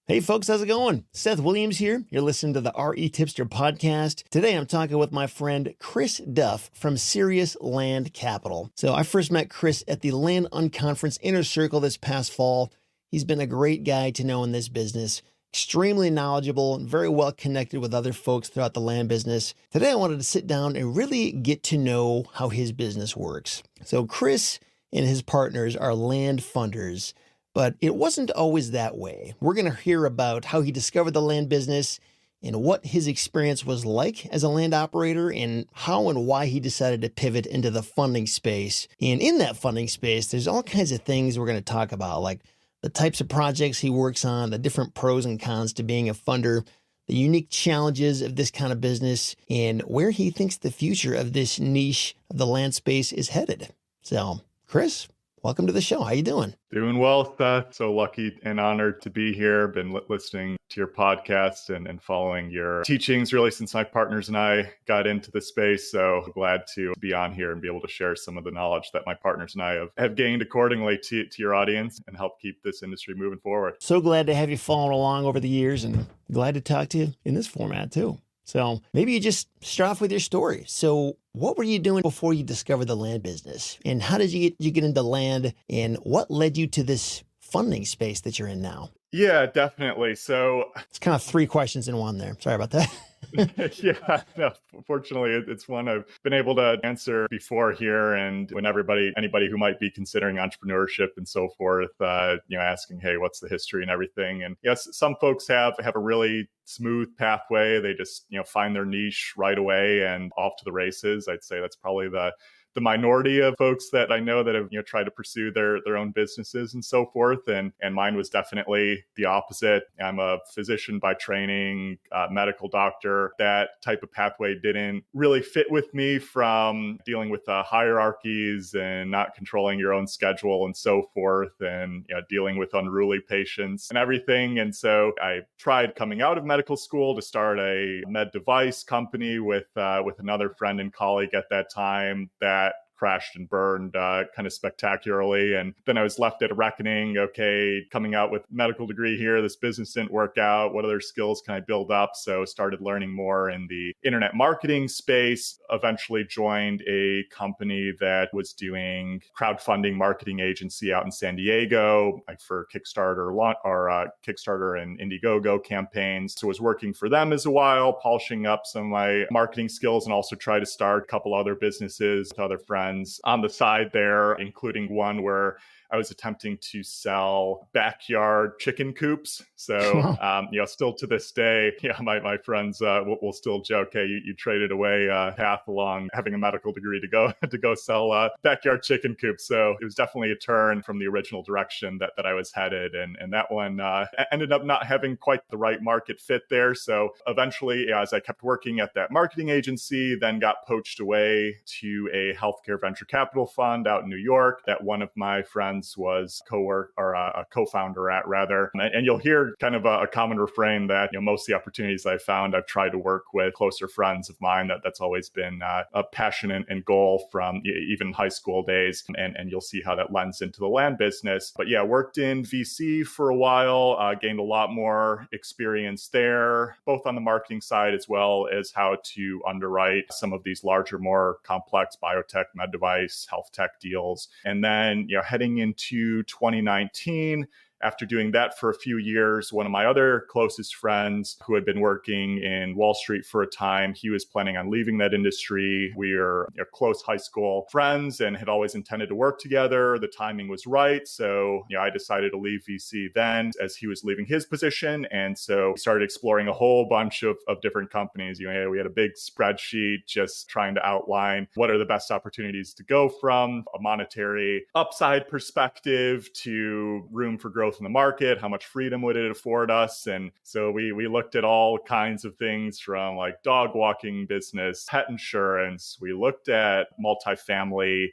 Hey folks, how's it going? Seth Williams here. You're listening to the REtipster podcast. Today I'm talking with my friend Chris Duff from Serious Land Capital. So I first met Chris at the Land UnConference Inner Circle this past fall. He's been a great guy to know in this business, extremely knowledgeable and very well connected with other folks throughout the land business. Today I wanted to sit down and really get to know how his business works. So Chris and his partners are land funders. But it wasn't always that way. We're going to hear about how he discovered the land business and what his experience was like as a land operator and how and why he decided to pivot into the funding space. And in that funding space, there's all kinds of things we're going to talk about, like the types of projects he works on, the different pros and cons to being a funder, the unique challenges of this kind of business, and where he thinks the future of this niche of the land space is headed. So, Chris, welcome to the show. How you doing? Doing well, Seth. So lucky and honored to be here. Been listening to your podcast and following your teachings really since my partners and I got into the space. So glad to be on here and be able to share some of the knowledge that my partners and I have gained accordingly to your audience and help keep this industry moving forward. So glad to have you following along over the years and glad to talk to you in this format too. So maybe you just start off with your story. So what were you doing before you discovered the land business? And how did you get into land? And what led you to this funding space that you're in now? Yeah, definitely. So it's kind of three questions in one there. Sorry about that. Yeah, no, fortunately, it's one I've been able to answer before here. And when anybody who might be considering entrepreneurship and so forth, asking, hey, what's the history and everything? And yes, some folks have a really smooth pathway. They just, find their niche right away and off to the races. I'd say that's probably the minority of folks that I know that have tried to pursue their own businesses and so forth, and mine was definitely the opposite. I'm a physician by training, medical doctor. That type of pathway didn't really fit with me, from dealing with hierarchies and not controlling your own schedule and so forth, and dealing with unruly patients and everything. And so I tried coming out of medical school to start a med device company with another friend and colleague at that time that crashed and burned kind of spectacularly. And then I was left at a reckoning. Okay, coming out with a medical degree here, this business didn't work out. What other skills can I build up? So started learning more in the internet marketing space, eventually joined a company that was doing crowdfunding marketing agency out in San Diego, like for Kickstarter and Indiegogo campaigns. So was working for them as a while, polishing up some of my marketing skills, and also try to start a couple other businesses with other friends on the side there, including one where I was attempting to sell backyard chicken coops. So, still to this day, my friends will still joke, hey, you traded away path along having a medical degree to go sell backyard chicken coops. So it was definitely a turn from the original direction that I was headed. And that one ended up not having quite the right market fit there. So eventually, as I kept working at that marketing agency, then got poached away to a healthcare venture capital fund out in New York that one of my friends was a co-founder at, rather. And you'll hear kind of a common refrain that most of the opportunities I've found, I've tried to work with closer friends of mine. That's always been a passion and goal from even high school days. And you'll see how that lends into the land business. But yeah, worked in VC for a while, gained a lot more experience there, both on the marketing side as well as how to underwrite some of these larger, more complex biotech, med device, health tech deals. And then, heading into 2019, after doing that for a few years, one of my other closest friends who had been working in Wall Street for a time, he was planning on leaving that industry. We are close high school friends and had always intended to work together. The timing was right. So I decided to leave VC then as he was leaving his position. And so we started exploring a whole bunch of different companies. We had a big spreadsheet just trying to outline what are the best opportunities to go from a monetary upside perspective to room for growth in the market, how much freedom would it afford us? And so we looked at all kinds of things, from like dog walking business, pet insurance. We looked at multifamily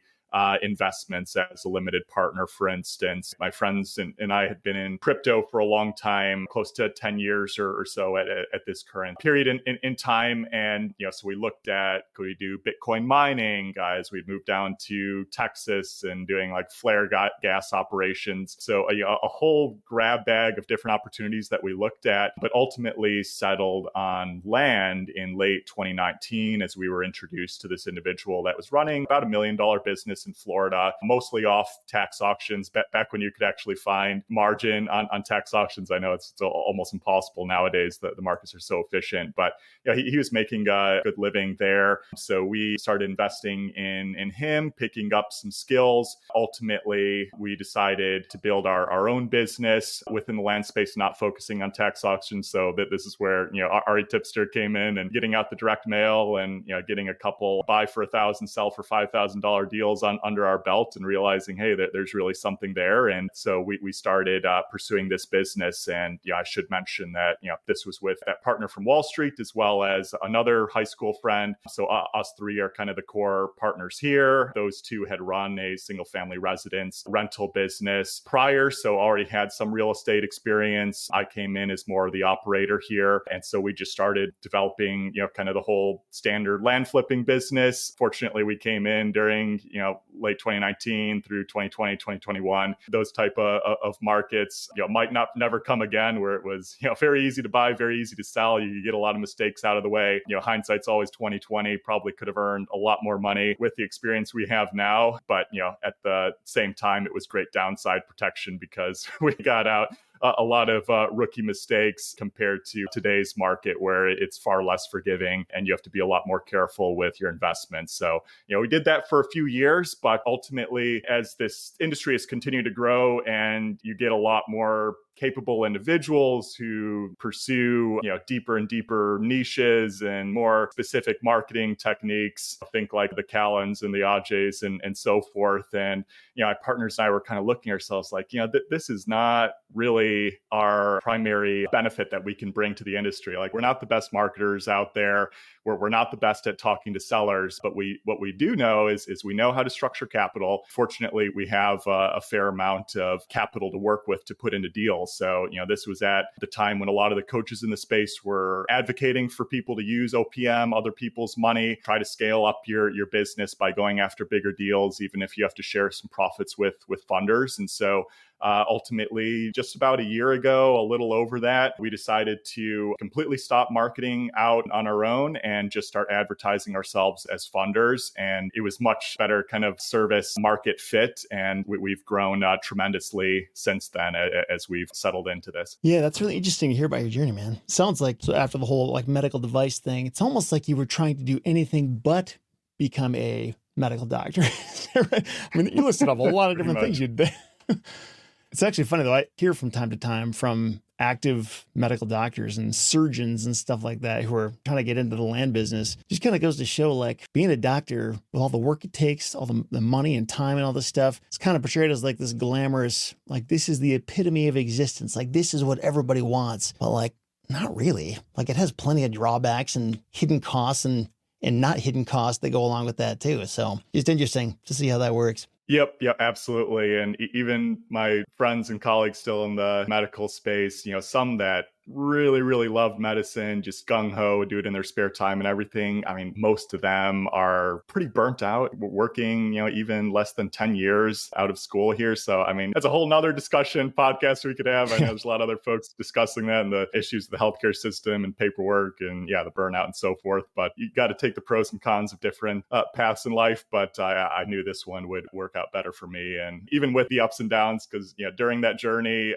investments as a limited partner, for instance. My friends and I had been in crypto for a long time, close to 10 years or so at this current period in time. And, so we looked at, could we do Bitcoin mining, guys? We'd moved down to Texas and doing like flare gas operations. So a whole grab bag of different opportunities that we looked at, but ultimately settled on land in late 2019 as we were introduced to this individual that was running about $1 million business in Florida, mostly off tax auctions, back when you could actually find margin on tax auctions. I know it's almost impossible nowadays. The markets are so efficient, but he was making a good living there. So we started investing in him, picking up some skills. Ultimately, we decided to build our own business within the land space, not focusing on tax auctions. So that this is where, REtipster came in and getting out the direct mail and, getting a couple buy for $1,000, sell for $5,000 deals under our belt and realizing, hey, that there's really something there. And so we started pursuing this business. And I should mention that, this was with that partner from Wall Street as well as another high school friend. So us three are kind of the core partners here. Those two had run a single family residence rental business prior, so already had some real estate experience. I came in as more of the operator here. And so we just started developing, kind of the whole standard land flipping business. Fortunately, we came in during, late 2019 through 2020, 2021. Those type of markets, might never come again, where it was, very easy to buy, very easy to sell. You get a lot of mistakes out of the way. Hindsight's always 2020. Probably could have earned a lot more money with the experience we have now. But, at the same time, it was great downside protection because we got out a lot of rookie mistakes compared to today's market where it's far less forgiving and you have to be a lot more careful with your investments. So, we did that for a few years, but ultimately as this industry has continued to grow and you get a lot more capable individuals who pursue, deeper and deeper niches and more specific marketing techniques, think like the Callens and the Ajay's and so forth. And, my partners and I were kind of looking at ourselves like, this is not really our primary benefit that we can bring to the industry. Like, we're not the best marketers out there. We're not the best at talking to sellers, but what we do know is we know how to structure capital. Fortunately, we have a fair amount of capital to work with to put into deals. So, this was at the time when a lot of the coaches in the space were advocating for people to use OPM, other people's money, try to scale up your business by going after bigger deals, even if you have to share some profits with funders. And so ultimately, just about a year ago, a little over that, we decided to completely stop marketing out on our own and just start advertising ourselves as funders. And it was much better kind of service market fit. And we've grown tremendously since then as we've settled into this. Yeah, that's really interesting to hear about your journey, man. Sounds like, so after the whole like medical device thing, it's almost like you were trying to do anything but become a medical doctor. Right? I mean, you listed off a lot of different things you did. It's actually funny though. I hear from time to time from active medical doctors and surgeons and stuff like that who are trying to get into the land business. Just kind of goes to show like being a doctor with all the work it takes, all the money and time and all this stuff, it's kind of portrayed as like this glamorous, like this is the epitome of existence. Like this is what everybody wants, but like not really. Like it has plenty of drawbacks and hidden costs and not hidden costs that go along with that too. So just interesting to see how that works. Yep, absolutely. And even my friends and colleagues still in the medical space, some that really, really loved medicine, just gung-ho, do it in their spare time and everything. I mean, most of them are pretty burnt out, working, even less than 10 years out of school here. So, I mean, that's a whole nother discussion podcast we could have. I know there's a lot of other folks discussing that and the issues of the healthcare system and paperwork and the burnout and so forth. But you got to take the pros and cons of different paths in life. But I knew this one would work out better for me. And even with the ups and downs, because, during that journey,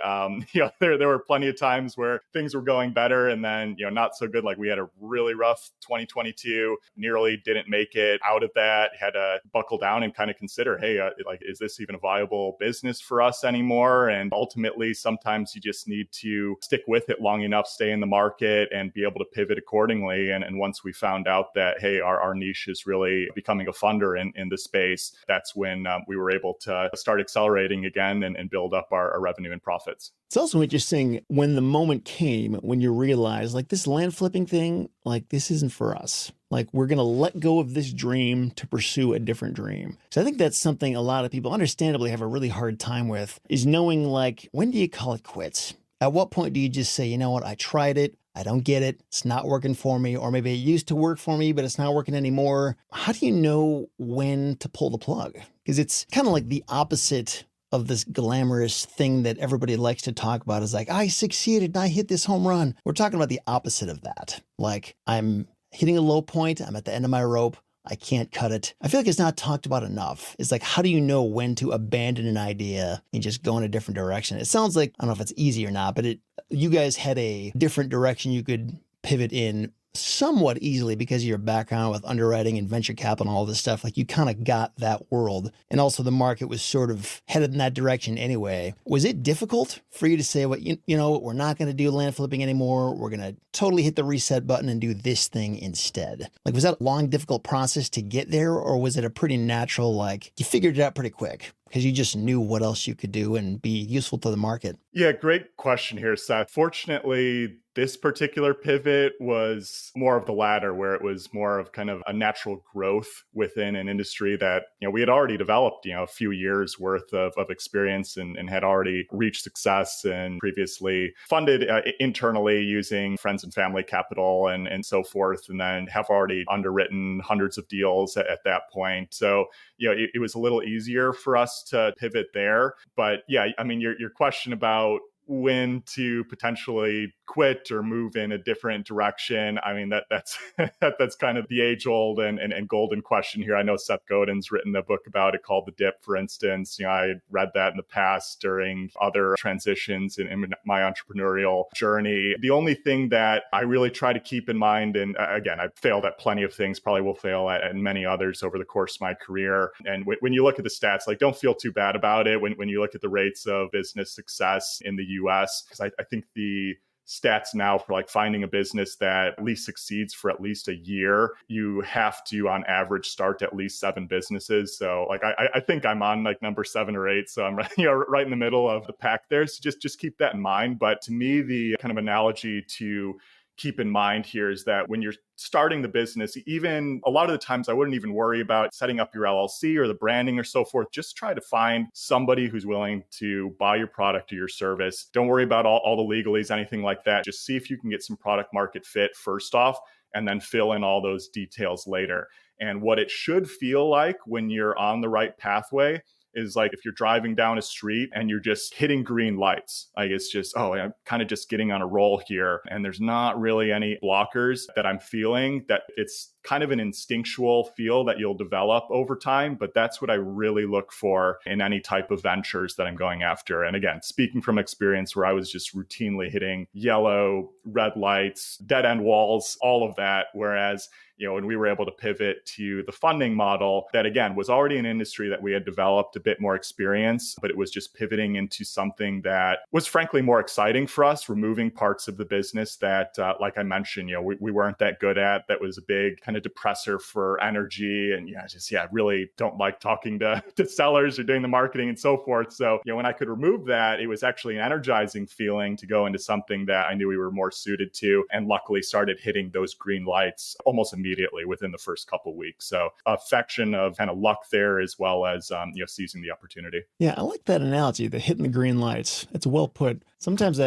there were plenty of times where things were going better and then, not so good. Like we had a really rough 2022, nearly didn't make it out of that, had to buckle down and kind of consider, hey, is this even a viable business for us anymore? And ultimately, sometimes you just need to stick with it long enough, stay in the market and be able to pivot accordingly. And once we found out that, hey, our niche is really becoming a funder in the space, that's when we were able to start accelerating again and build up our revenue and profits. It's also interesting when the moment came came when you realized like this land flipping thing, like this isn't for us? Like we're going to let go of this dream to pursue a different dream. So I think that's something a lot of people understandably have a really hard time with, is knowing like, when do you call it quits? At what point do you just say, you know what, I tried it, I don't get it, it's not working for me, or maybe it used to work for me, but it's not working anymore. How do you know when to pull the plug? Because it's kind of like the opposite of this glamorous thing that everybody likes to talk about, is like, I succeeded, I hit this home run. We're talking about the opposite of that. Like, I'm hitting a low point, I'm at the end of my rope, I can't cut it. I feel like it's not talked about enough. It's like, how do you know when to abandon an idea and just go in a different direction? It sounds like, I don't know if it's easy or not, but you guys had a different direction you could pivot in somewhat easily because of your background with underwriting and venture capital and all this stuff. Like you kind of got that world. And also the market was sort of headed in that direction anyway. Was it difficult for you to say, well, you know, we're not going to do land flipping anymore. We're going to totally hit the reset button and do this thing instead? Like, was that a long, difficult process to get there? Or was it a pretty natural, like you figured it out pretty quick because you just knew what else you could do and be useful to the market? Yeah, great question here, Seth. Fortunately, this particular pivot was more of the latter, where it was more of kind of a natural growth within an industry that, you know, we had already developed, you know, a few years worth of experience and had already reached success and previously funded internally using friends and family capital and so forth, and then have already underwritten hundreds of deals at that point. So, you know, it was a little easier for us to pivot there. But yeah, I mean, your question about when to potentially quit or move in a different direction, I mean, that's that's kind of the age-old and golden question here. I know Seth Godin's written a book about it called The Dip, for instance. You know, I read that in the past during other transitions in my entrepreneurial journey. The only thing that I really try to keep in mind, and again, I've failed at plenty of things, probably will fail at many others over the course of my career. And when you look at the stats, like, don't feel too bad about it when you look at the rates of business success in the US, because I think the stats now for like finding a business that at least succeeds for at least a year, you have to on average start at least 7 businesses. So like I think I'm on like number 7 or 8. So I'm right in the middle of the pack there. So just keep that in mind. But to me, the kind of analogy to keep in mind here is that when you're starting the business, even a lot of the times I wouldn't even worry about setting up your LLC or the branding or so forth. Just try to find somebody who's willing to buy your product or your service. Don't worry about all the legalese, anything like that. Just see if you can get some product market fit first off, and then fill in all those details later. And what it should feel like when you're on the right pathway is like if you're driving down a street and you're just hitting green lights. Like it's just, oh, I'm kind of just getting on a roll here. And there's not really any blockers that I'm feeling. That it's kind of an instinctual feel that you'll develop over time. But that's what I really look for in any type of ventures that I'm going after. And again, speaking from experience where I was just routinely hitting yellow, red lights, dead end walls, all of that. Whereas, you know, when we were able to pivot to the funding model, that again was already an industry that we had developed a bit more experience, but it was just pivoting into something that was frankly more exciting for us, removing parts of the business that, like I mentioned, you know, we weren't that good at. That was a big kind of depressor for energy. And I really don't like talking to sellers or doing the marketing and so forth. So, you know, when I could remove that, it was actually an energizing feeling to go into something that I knew we were more suited to, and luckily started hitting those green lights almost immediately within the first couple of weeks. So affection of kind of luck there, as well as, seizing the opportunity. Yeah, I like that analogy, the hitting the green lights. It's well put. Sometimes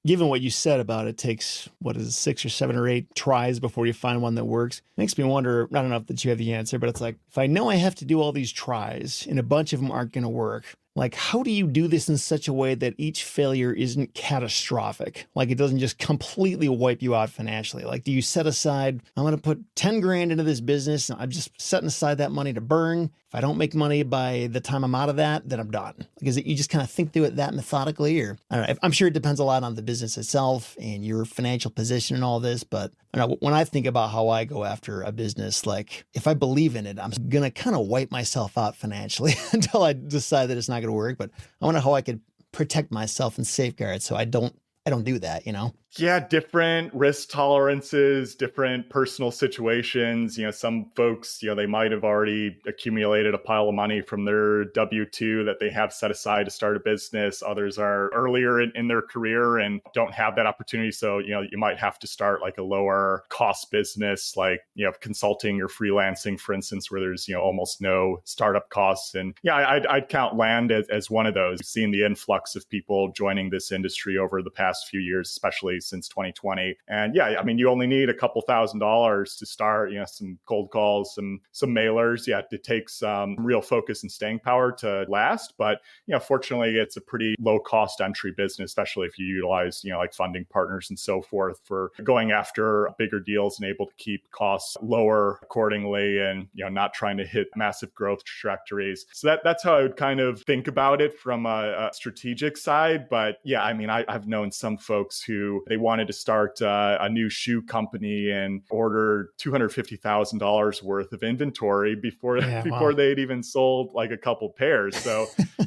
given what you said about it takes, 6 or 7 or 8 tries before you find one that works. It makes me wonder, I don't know that you have the answer, but it's like, if I know I have to do all these tries and a bunch of them aren't going to work, like, how do you do this in such a way that each failure isn't catastrophic? Like, it doesn't just completely wipe you out financially. Like, do you set aside, I'm going to put 10 grand into this business, and I'm just setting aside that money to burn. If I don't make money by the time I'm out of that, then I'm done. Like, is it, you just kind of think through it that methodically? Or, I don't know, I'm sure it depends a lot on the business itself and your financial position and all this. But I don't know, when I think about how I go after a business, like, if I believe in it, I'm going to kind of wipe myself out financially until I decide that it's not going to work. But I wonder how I could protect myself and safeguard so I don't do that, you know? Yeah, different risk tolerances, different personal situations. Some folks, they might have already accumulated a pile of money from their W-2 that they have set aside to start a business. Others are earlier in their career and don't have that opportunity. So, you might have to start like a lower cost business, like, consulting or freelancing, for instance, where there's, almost no startup costs. And yeah, I'd count Land as one of those. We've seen the influx of people joining this industry over the past few years, especially since 2020. And yeah, I mean, you only need a couple $1,000s to start, some cold calls, some mailers. Yeah, it takes real focus and staying power to last. But, fortunately, it's a pretty low cost entry business, especially if you utilize, like funding partners and so forth for going after bigger deals and able to keep costs lower accordingly and, not trying to hit massive growth trajectories. So that's how I would kind of think about it from a strategic side. But yeah, I mean, I've known some folks who they wanted to start a new shoe company and order $250,000 worth of inventory before they'd even sold like a couple pairs. So,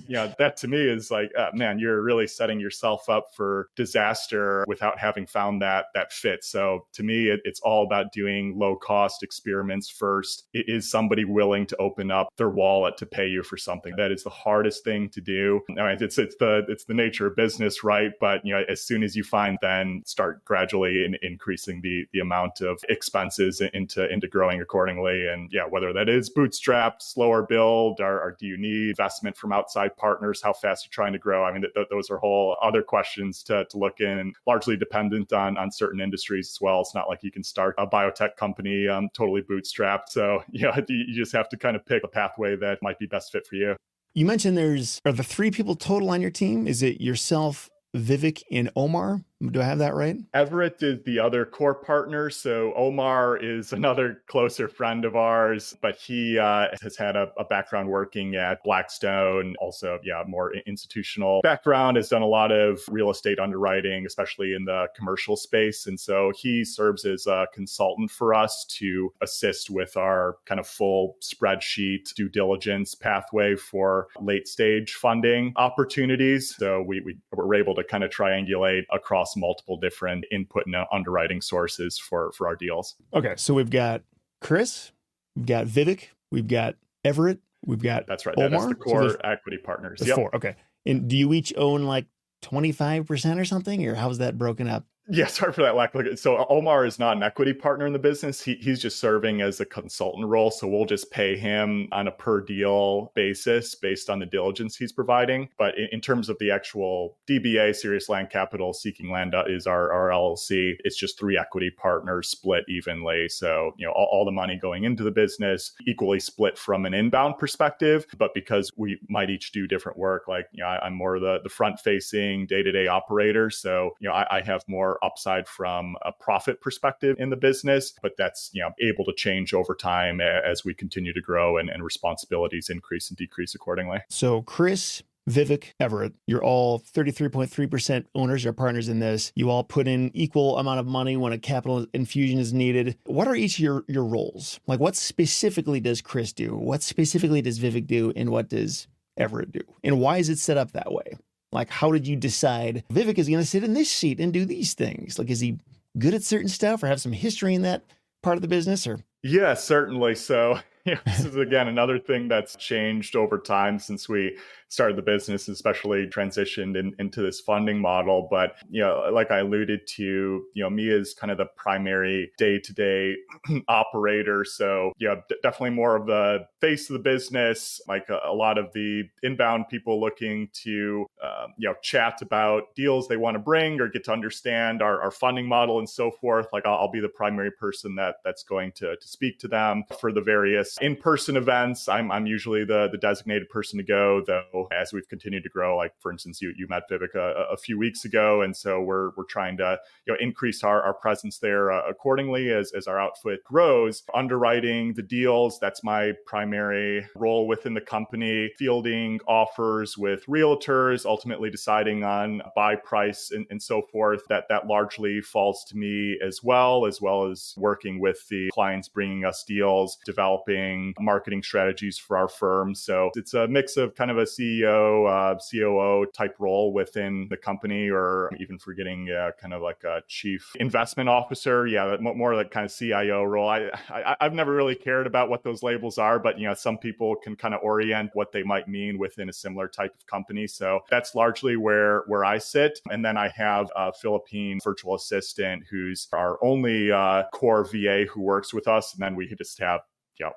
that to me is like, man, you're really setting yourself up for disaster without having found that fit. So to me, it's all about doing low cost experiments first. Is somebody willing to open up their wallet to pay you for something? That is the hardest thing to do. I mean, it's the nature of business, right? But as soon as you find, then start gradually increasing the amount of expenses into growing accordingly. And yeah, whether that is bootstrap, slower build, or do you need investment from outside partners? How fast you're trying to grow? I mean, those are whole other questions to look in, and largely dependent on certain industries as well. It's not like you can start a biotech company totally bootstrapped. So you just have to kind of pick a pathway that might be best fit for you. You mentioned are the three people total on your team? Is it yourself, Vivek, and Omar? Do I have that right? Everett is the other core partner. So Omar is another closer friend of ours, but he has had a background working at Blackstone. Also, more institutional background, has done a lot of real estate underwriting, especially in the commercial space. And so he serves as a consultant for us to assist with our kind of full spreadsheet due diligence pathway for late stage funding opportunities. So we were able to kind of triangulate across multiple different input and underwriting sources for our deals. Okay, so we've got Chris, we've got Vivek, we've got Everett, we've got That's right. Omar. That's the core equity partners. There's four. Okay, and do you each own like 25% or something, or how's that broken up? Yeah, sorry for that lack. So Omar is not an equity partner in the business. He's just serving as a consultant role. So we'll just pay him on a per deal basis based on the diligence he's providing. But in terms of the actual DBA, Serious Land Capital, Seeking Land is our LLC. It's just three equity partners split evenly. So, all the money going into the business equally split from an inbound perspective. But because we might each do different work, like, I'm more the front facing day-to-day operator. So, I have more upside from a profit perspective in the business, but that's able to change over time as we continue to grow and responsibilities increase and decrease accordingly. So Chris, Vivek, Everett, you're all 33.3% owners or partners in this. You all put in equal amount of money when a capital infusion is needed. What are each of your roles? Like, what specifically does Chris do? What specifically does Vivek do? And what does Everett do? And why is it set up that way? Like, how did you decide Vivek is going to sit in this seat and do these things? Like, is he good at certain stuff or have some history in that part of the business? Or yeah, certainly. So this is, again, another thing that's changed over time since we started the business, especially transitioned into this funding model. But, like I alluded to, me is kind of the primary day-to-day operator. So, definitely more of the face of the business, like a lot of the inbound people looking to, chat about deals they want to bring or get to understand our funding model and so forth. Like I'll be the primary person that's going to speak to them for the various in-person events. I'm usually the designated person to go, though, as we've continued to grow. Like, for instance, you met Vivek a few weeks ago. And so we're trying to increase our presence there accordingly as our output grows. Underwriting the deals, that's my primary role within the company. Fielding offers with realtors, ultimately deciding on buy price and so forth. That largely falls to me as well as working with the clients bringing us deals, developing marketing strategies for our firm. So it's a mix of kind of a CEO, COO type role within the company, or even forgetting kind of like a chief investment officer. Yeah, more like kind of CIO role. I've never really cared about what those labels are, but some people can kind of orient what they might mean within a similar type of company. So that's largely where I sit. And then I have a Philippine virtual assistant who's our only core VA who works with us. And then we just have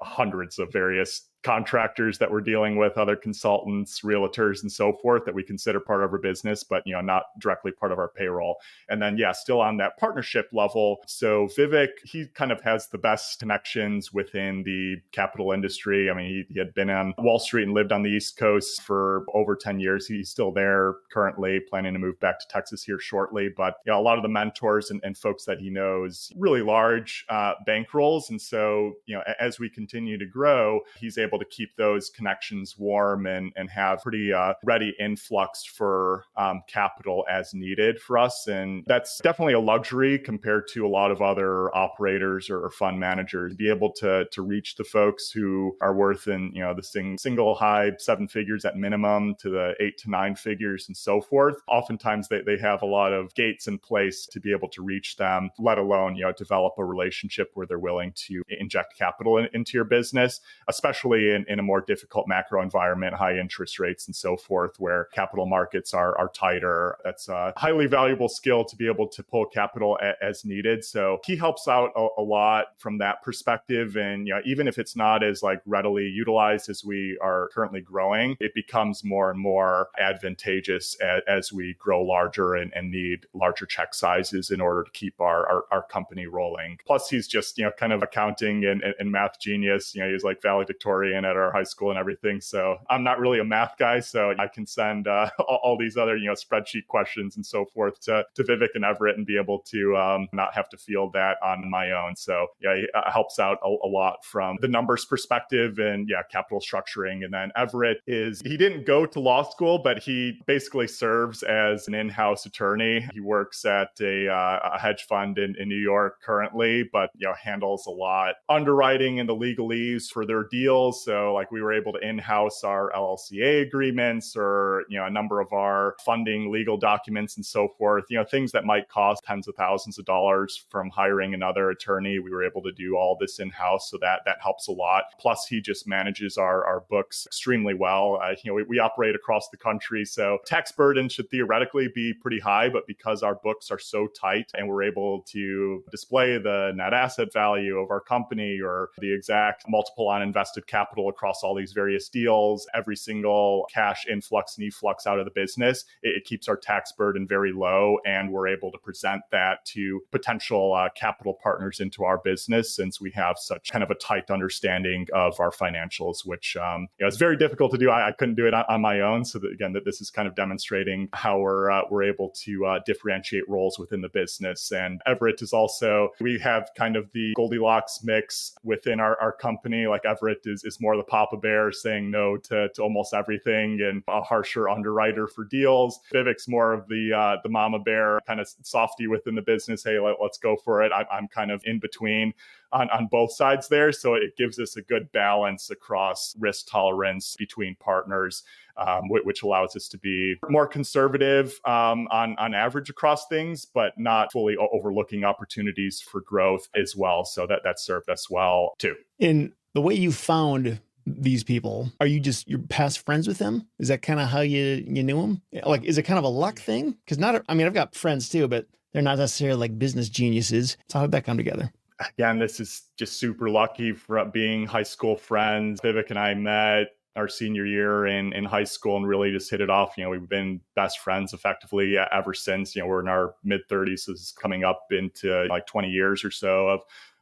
hundreds of various contractors that we're dealing with, other consultants, realtors, and so forth that we consider part of our business, but not directly part of our payroll. And then, still on that partnership level. So Vivek, he kind of has the best connections within the capital industry. I mean, he had been on Wall Street and lived on the East Coast for over 10 years. He's still there currently, planning to move back to Texas here shortly. But a lot of the mentors and folks that he knows, really large bankrolls. And so, as we continue to grow, he's able to keep those connections warm and have pretty ready influx for capital as needed for us. And that's definitely a luxury compared to a lot of other operators or fund managers, to be able to reach the folks who are worth in, the single high 7 figures at minimum to the 8 to 9 figures and so forth. Oftentimes they have a lot of gates in place to be able to reach them, let alone, develop a relationship where they're willing to inject capital into your business, especially in a more difficult macro environment, high interest rates and so forth, where capital markets are tighter. That's a highly valuable skill to be able to pull capital as needed. So he helps out a lot from that perspective. And even if it's not as readily utilized as we are currently growing, it becomes more and more advantageous as we grow larger and need larger check sizes in order to keep our company rolling. Plus, he's just kind of accounting and math genius. He's valedictorian at our high school and everything. So I'm not really a math guy, so I can send all these other spreadsheet questions and so forth to Vivek and Everett and be able to not have to field that on my own. So he helps out a lot from the numbers perspective and capital structuring. And then Everett he didn't go to law school, but he basically serves as an in-house attorney. He works at a hedge fund in New York currently, but handles a lot underwriting and the legalese for their deals. So we were able to in-house our LLCA agreements or, a number of our funding legal documents and so forth, things that might cost tens of thousands of dollars from hiring another attorney. We were able to do all this in-house. So that helps a lot. Plus, he just manages our books extremely well. We operate across the country. So tax burden should theoretically be pretty high, but because our books are so tight and we're able to display the net asset value of our company or the exact multiple on invested capital across all these various deals, every single cash influx and efflux out of the business, it keeps our tax burden very low. And we're able to present that to potential capital partners into our business, since we have such kind of a tight understanding of our financials, which it's very difficult to do. I couldn't do it on my own. So that this is kind of demonstrating how we're able to differentiate roles within the business. And Everett is also, we have kind of the Goldilocks mix within our company. Everett is more the Papa Bear, saying no to almost everything and a harsher underwriter for deals. Vivek's more of the Mama Bear, kind of softy within the business. Hey, let's go for it. I'm kind of in between on both sides there. So it gives us a good balance across risk tolerance between partners, which allows us to be more conservative on average across things, but not fully overlooking opportunities for growth as well. So that served us well too. In the way you found these people, are you're past friends with them? Is that kind of how you knew them? Is it kind of a luck thing? Because I've got friends too, but they're not necessarily business geniuses. So how did that come together? Again, this is just super lucky for being high school friends. Vivek and I met our senior year in high school and really just hit it off. We've been best friends effectively ever since. We're in our mid-30s, so this is coming up into 20 years or so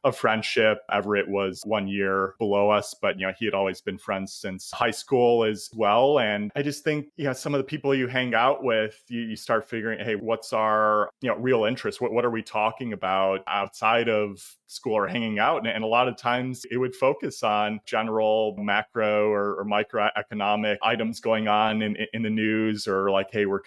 of friendship. Everett was 1 year below us, but he had always been friends since high school as well. And I just think some of the people you hang out with, you start figuring, hey, what's our real interest? What are we talking about outside of school or hanging out? And a lot of times it would focus on general macro or microeconomic items going on in the news, or hey, we're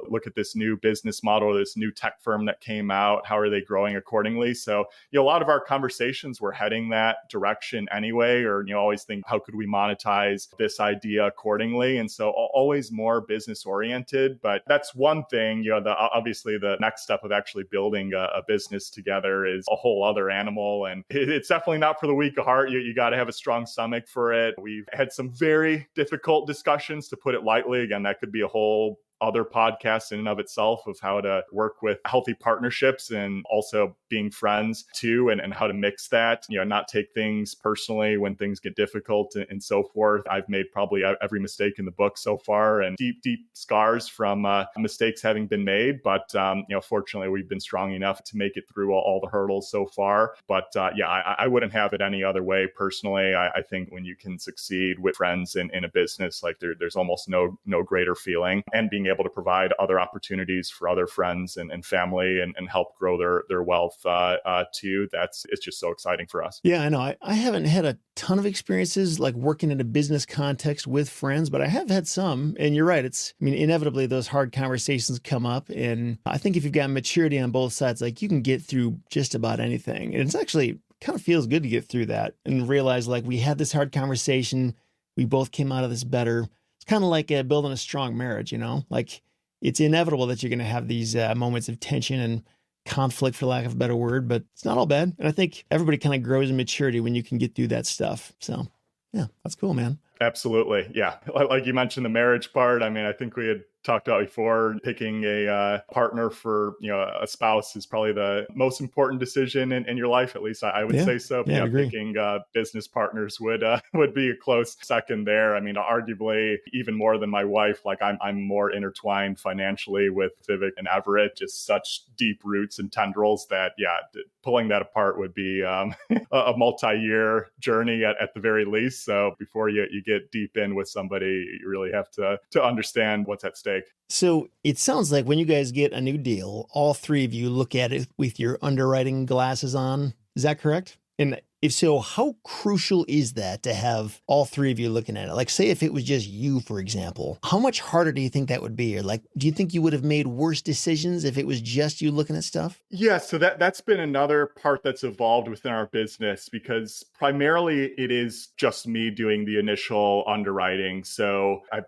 look at this new business model, this new tech firm that came out. How are they growing accordingly? So a lot of our our conversations were heading that direction anyway, or, always think, how could we monetize this idea accordingly? And so always more business oriented. But that's one thing, obviously the next step of actually building a business together is a whole other animal. And it's definitely not for the weak of heart. You got to have a strong stomach for it. We've had some very difficult discussions, to put it lightly. Again, that could be a whole other podcast in and of itself, of how to work with healthy partnerships and also being friends too, and how to mix that, not take things personally when things get difficult and so forth. I've made probably every mistake in the book so far, and deep scars from mistakes having been made. But, fortunately, we've been strong enough to make it through all the hurdles so far. But I wouldn't have it any other way personally. I think when you can succeed with friends in a business, like there's almost no greater feeling, and being able to provide other opportunities for other friends and family and help grow their wealth too. It's just so exciting for us. Yeah, I know. I haven't had a ton of experiences like working in a business context with friends, but I have had some. And you're right. Inevitably those hard conversations come up. And I think if you've got maturity on both sides, like you can get through just about anything. And it's actually kind of feels good to get through that and realize like we had this hard conversation. We both came out of this better. It's kind of like building a strong marriage, like it's inevitable that you're going to have these moments of tension and conflict, for lack of a better word, but it's not all bad. And I think everybody kind of grows in maturity when you can get through that stuff. So yeah, that's cool, man. Absolutely. Yeah. Like you mentioned the marriage part. I think we had talked about before, picking a partner for, a spouse is probably the most important decision in your life. At least I would say so. Yeah, picking business partners would be a close second there. Arguably even more than my wife, like I'm more intertwined financially with Vivek and Everett, just such deep roots and tendrils that, pulling that apart would be a multi-year journey at the very least. So before you get deep in with somebody, you really have to understand what's at stake. So it sounds like when you guys get a new deal, all three of you look at it with your underwriting glasses on. Is that correct? And if so, how crucial is that to have all three of you looking at it? Like, say if it was just you, for example, how much harder do you think that would be? Or like, do you think you would have made worse decisions if it was just you looking at stuff? Yeah, so that's been another part that's evolved within our business, because primarily it is just me doing the initial underwriting. So I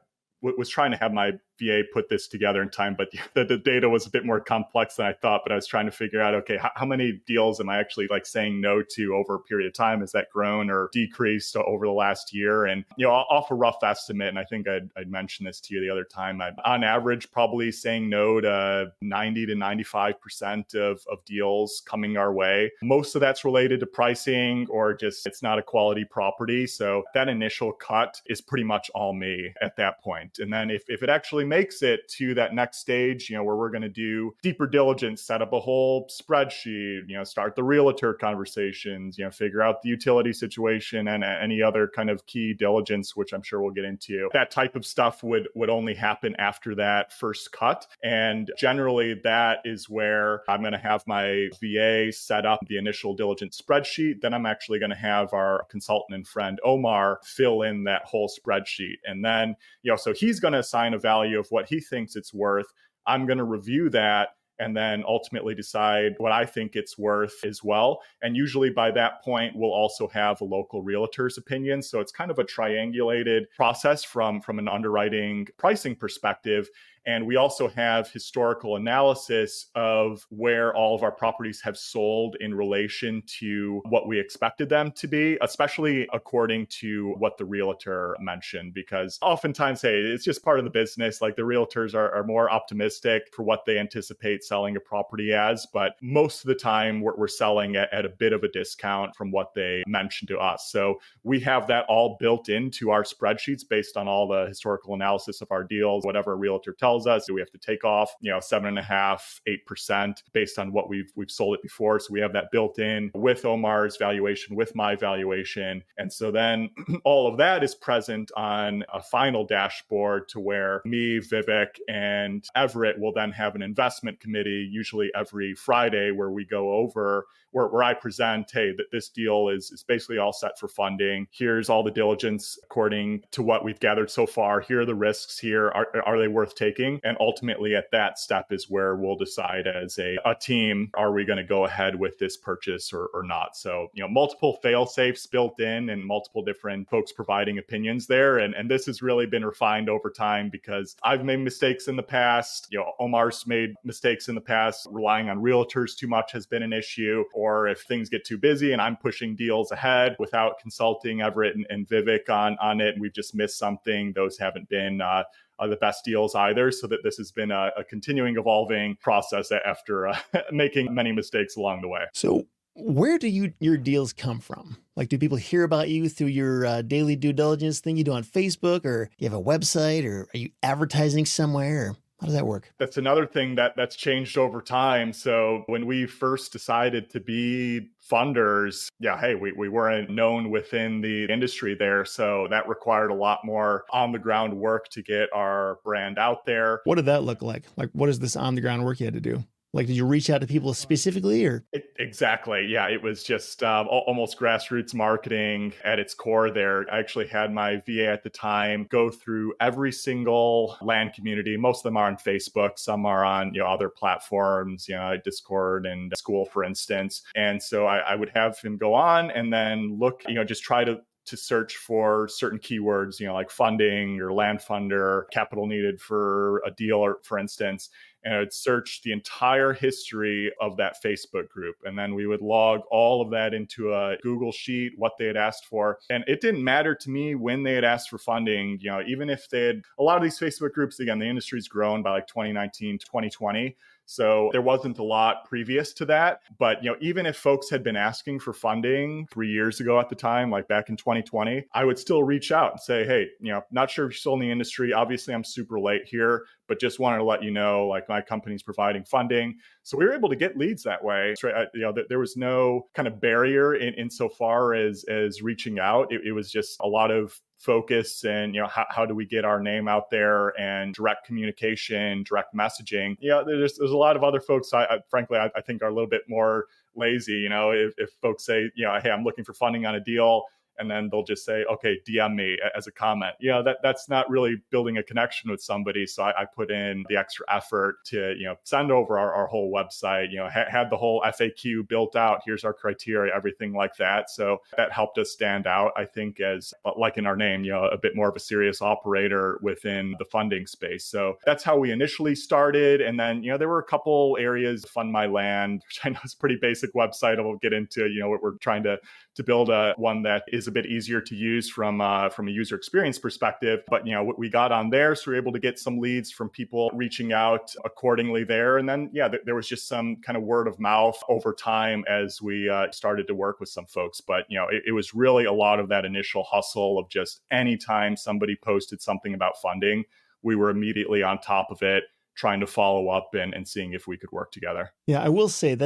was trying to have my VA put this together in time, but the data was a bit more complex than I thought. But I was trying to figure out, okay, how many deals am I actually like saying no to over a period of time? Has that grown or decreased over the last year? And, off a rough estimate, and I think I'd mentioned this to you the other time, I'm on average probably saying no to 90 to 95% of deals coming our way. Most of that's related to pricing or just it's not a quality property. So that initial cut is pretty much all me at that point. And then if it actually makes it to that next stage, where we're going to do deeper diligence, set up a whole spreadsheet, start the realtor conversations, figure out the utility situation and any other kind of key diligence, which I'm sure we'll get into. That type of stuff would only happen after that first cut. And generally that is where I'm going to have my VA set up the initial diligence spreadsheet. Then I'm actually going to have our consultant and friend Omar fill in that whole spreadsheet. And then, so he's going to assign a value of what he thinks it's worth. I'm going to review that and then ultimately decide what I think it's worth as well. And usually by that point, we'll also have a local realtor's opinion. So it's kind of a triangulated process from an underwriting pricing perspective. And we also have historical analysis of where all of our properties have sold in relation to what we expected them to be, especially according to what the realtor mentioned. Because oftentimes, hey, it's just part of the business. Like the realtors are more optimistic for what they anticipate selling a property as. But most of the time, we're selling at a bit of a discount from what they mentioned to us. So we have that all built into our spreadsheets based on all the historical analysis of our deals, whatever a realtor tells us. We have to take off, 7.5%, 8% based on what we've sold it before. So we have that built in with Omar's valuation, with my valuation. And so then all of that is present on a final dashboard to where me, Vivek, and Everett will then have an investment committee, usually every Friday, where we go over where I present, hey, that this deal is basically all set for funding. Here's all the diligence according to what we've gathered so far. Here are the risks here. Are they worth taking? meeting. And ultimately at that step is where we'll decide as a team, are we going to go ahead with this purchase or not? So, multiple fail safes built in and multiple different folks providing opinions there. And this has really been refined over time because I've made mistakes in the past. Omar's made mistakes in the past. Relying on realtors too much has been an issue. Or if things get too busy and I'm pushing deals ahead without consulting Everett and Vivek on it, and we've just missed something, those haven't been the best deals either. So that this has been a continuing evolving process after making many mistakes along the way. So where do your deals come from? Like, do people hear about you through your daily due diligence thing you do on Facebook, or you have a website, or are you advertising somewhere? Or how does that work? That's another thing that's changed over time. So when we first decided to be funders, we weren't known within the industry there. So that required a lot more on the ground work to get our brand out there. What did that look like? Like, what is this on the ground work you had to do? Like, did you reach out to people specifically, or? Exactly. Yeah, it was just almost grassroots marketing at its core there. I actually had my VA at the time go through every single land community. Most of them are on Facebook. Some are on other platforms, Discord and School, for instance. And so I would have him go on and then look, just try to search for certain keywords, like funding or land funder, capital needed for a deal, or for instance. And I would search the entire history of that Facebook group. And then we would log all of that into a Google sheet, what they had asked for. And it didn't matter to me when they had asked for funding, even if they had, a lot of these Facebook groups, again, the industry's grown by like 2019, 2020. So there wasn't a lot previous to that. But, even if folks had been asking for funding 3 years ago at the time, like back in 2020, I would still reach out and say, hey, not sure if you're still in the industry. Obviously, I'm super late here, but just wanted to let you know, like, my company's providing funding. So we were able to get leads that way. There was no kind of barrier insofar as reaching out. It was just a lot of focus and, how do we get our name out there, and direct communication, direct messaging. There's a lot of other folks, frankly, I think are a little bit more lazy. If folks say, hey, I'm looking for funding on a deal, and then they'll just say, okay, DM me as a comment. That's not really building a connection with somebody. So I put in the extra effort to, send over our whole website, had the whole FAQ built out. Here's our criteria, everything like that. So that helped us stand out, I think, as, like in our name, a bit more of a serious operator within the funding space. So that's how we initially started. And then, there were a couple areas, Fund My Land, which I know is a pretty basic website. I won't get into, what we're trying to build one that is a bit easier to use from a user experience perspective. But, we got on there, so we were able to get some leads from people reaching out accordingly there. And then, there was just some kind of word of mouth over time as we started to work with some folks. But, it was really a lot of that initial hustle of just anytime somebody posted something about funding, we were immediately on top of it, trying to follow up and seeing if we could work together. Yeah, I will say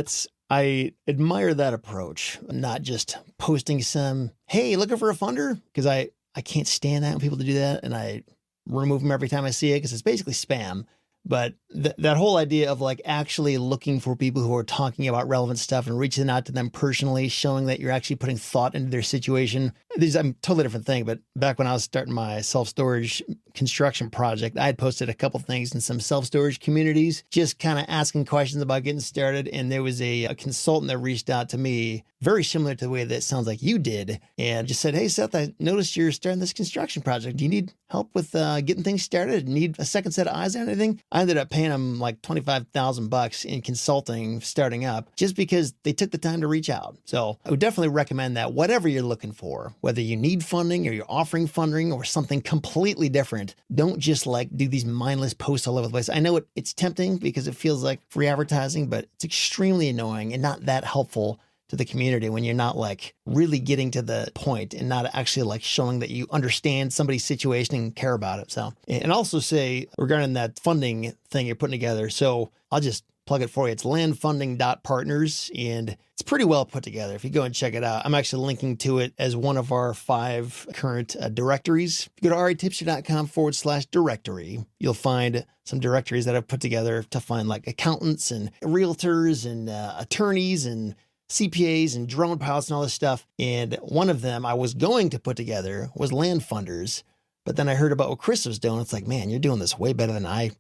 I admire that approach, not just posting some, hey, looking for a funder? Because I can't stand that when people do that, and I remove them every time I see it because it's basically spam. But that whole idea of like actually looking for people who are talking about relevant stuff and reaching out to them personally, showing that you're actually putting thought into their situation. These are a totally different thing. But back when I was starting my self-storage construction project, I had posted a couple things in some self-storage communities, just kind of asking questions about getting started. And there was a consultant that reached out to me, very similar to the way that it sounds like you did, and just said, hey, Seth, I noticed you're starting this construction project. Do you need help with getting things started? Need a second set of eyes on anything? I ended up paying them like $25,000 in consulting starting up just because they took the time to reach out. So I would definitely recommend that whatever you're looking for, whether you need funding or you're offering funding or something completely different, don't just like do these mindless posts all over the place. I know it's tempting because it feels like free advertising, but it's extremely annoying and not that helpful to the community when you're not like really getting to the point and not actually like showing that you understand somebody's situation and care about it. So, and also say regarding that funding thing you're putting together. So I'll just plug it for you. It's landfunding.partners, and it's pretty well put together. If you go and check it out, I'm actually linking to it as one of our 5 current directories. If you go to retipster.com/directory, you'll find some directories that I've put together to find like accountants and realtors and attorneys and CPAs and drone pilots and all this stuff. And one of them I was going to put together was land funders. But then I heard about what Chris was doing. It's like, man, you're doing this way better than I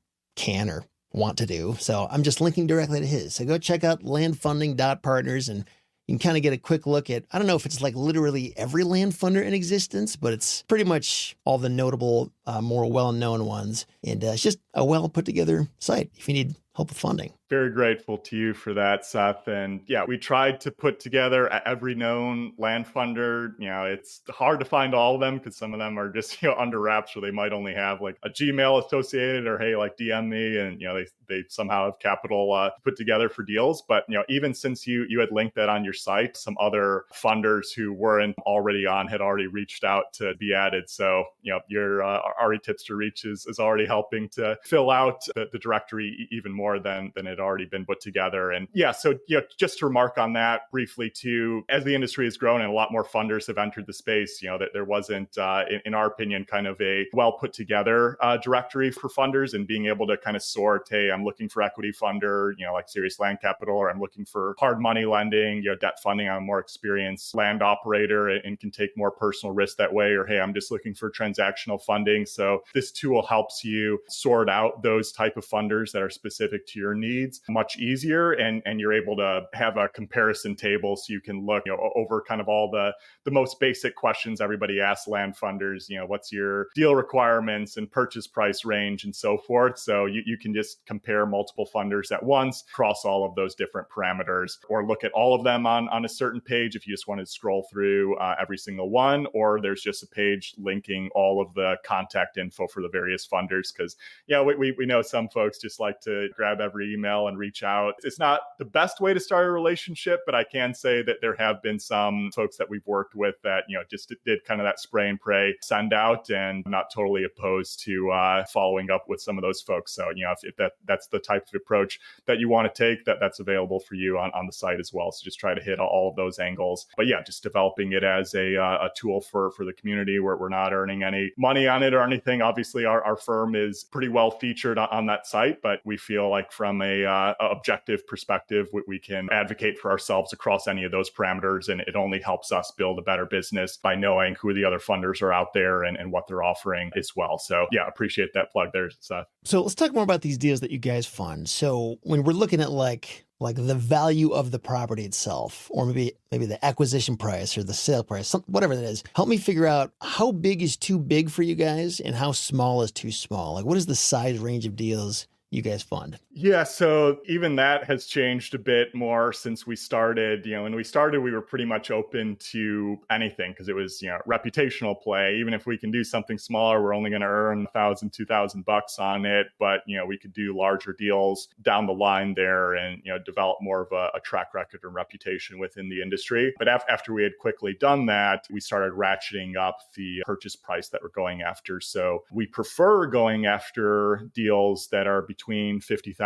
can or want to do. So I'm just linking directly to his. So go check out landfunding.partners and you can kind of get a quick look at, I don't know if it's like literally every land funder in existence, but it's pretty much all the notable, more well-known ones. And it's just a well put together site if you need help with funding. Very grateful to you for that, Seth. And yeah, we tried to put together every known land funder. It's hard to find all of them because some of them are just, under wraps, or they might only have like a Gmail associated, or hey, like DM me, and they somehow have capital put together for deals. But even since you had linked that on your site, some other funders who weren't already on had already reached out to be added. So your REtipster reach is already helping to fill out the directory even more than it already been put together. And yeah, so just to remark on that briefly too, as the industry has grown and a lot more funders have entered the space, that there wasn't, in our opinion, kind of a well put together directory for funders, and being able to kind of sort, hey, I'm looking for equity funder, like Serious Land Capital, or I'm looking for hard money lending, debt funding. I'm a more experienced land operator and can take more personal risk that way, or hey, I'm just looking for transactional funding. So this tool helps you sort out those type of funders that are specific to your needs much easier, and you're able to have a comparison table so you can look over kind of all the most basic questions everybody asks land funders, what's your deal requirements and purchase price range and so forth. So you can just compare multiple funders at once across all of those different parameters, or look at all of them on a certain page if you just want to scroll through every single one, or there's just a page linking all of the contact info for the various funders. Because we know some folks just like to grab every email and reach out. It's not the best way to start a relationship, but I can say that there have been some folks that we've worked with that, just did kind of that spray and pray send out, and I'm not totally opposed to following up with some of those folks. So, if that's the type of approach that you want to take, that's available for you on the site as well. So just try to hit all of those angles. But yeah, just developing it as a tool for the community where we're not earning any money on it or anything. Obviously, our firm is pretty well featured on that site, but we feel like from a objective perspective, we can advocate for ourselves across any of those parameters. And it only helps us build a better business by knowing who the other funders are out there and what they're offering as well. So yeah, appreciate that plug there, Seth. So let's talk more about these deals that you guys fund. So when we're looking at like the value of the property itself, or maybe the acquisition price or the sale price, whatever that is, help me figure out how big is too big for you guys and how small is too small. Like, what is the size range of deals you guys fund? Yeah, so even that has changed a bit more since we started. When we started, we were pretty much open to anything because it was, reputational play. Even if we can do something smaller, we're only going to earn $1,000, $2,000 on it. But, we could do larger deals down the line there and, develop more of a track record and reputation within the industry. But after we had quickly done that, we started ratcheting up the purchase price that we're going after. So we prefer going after deals that are between $50,000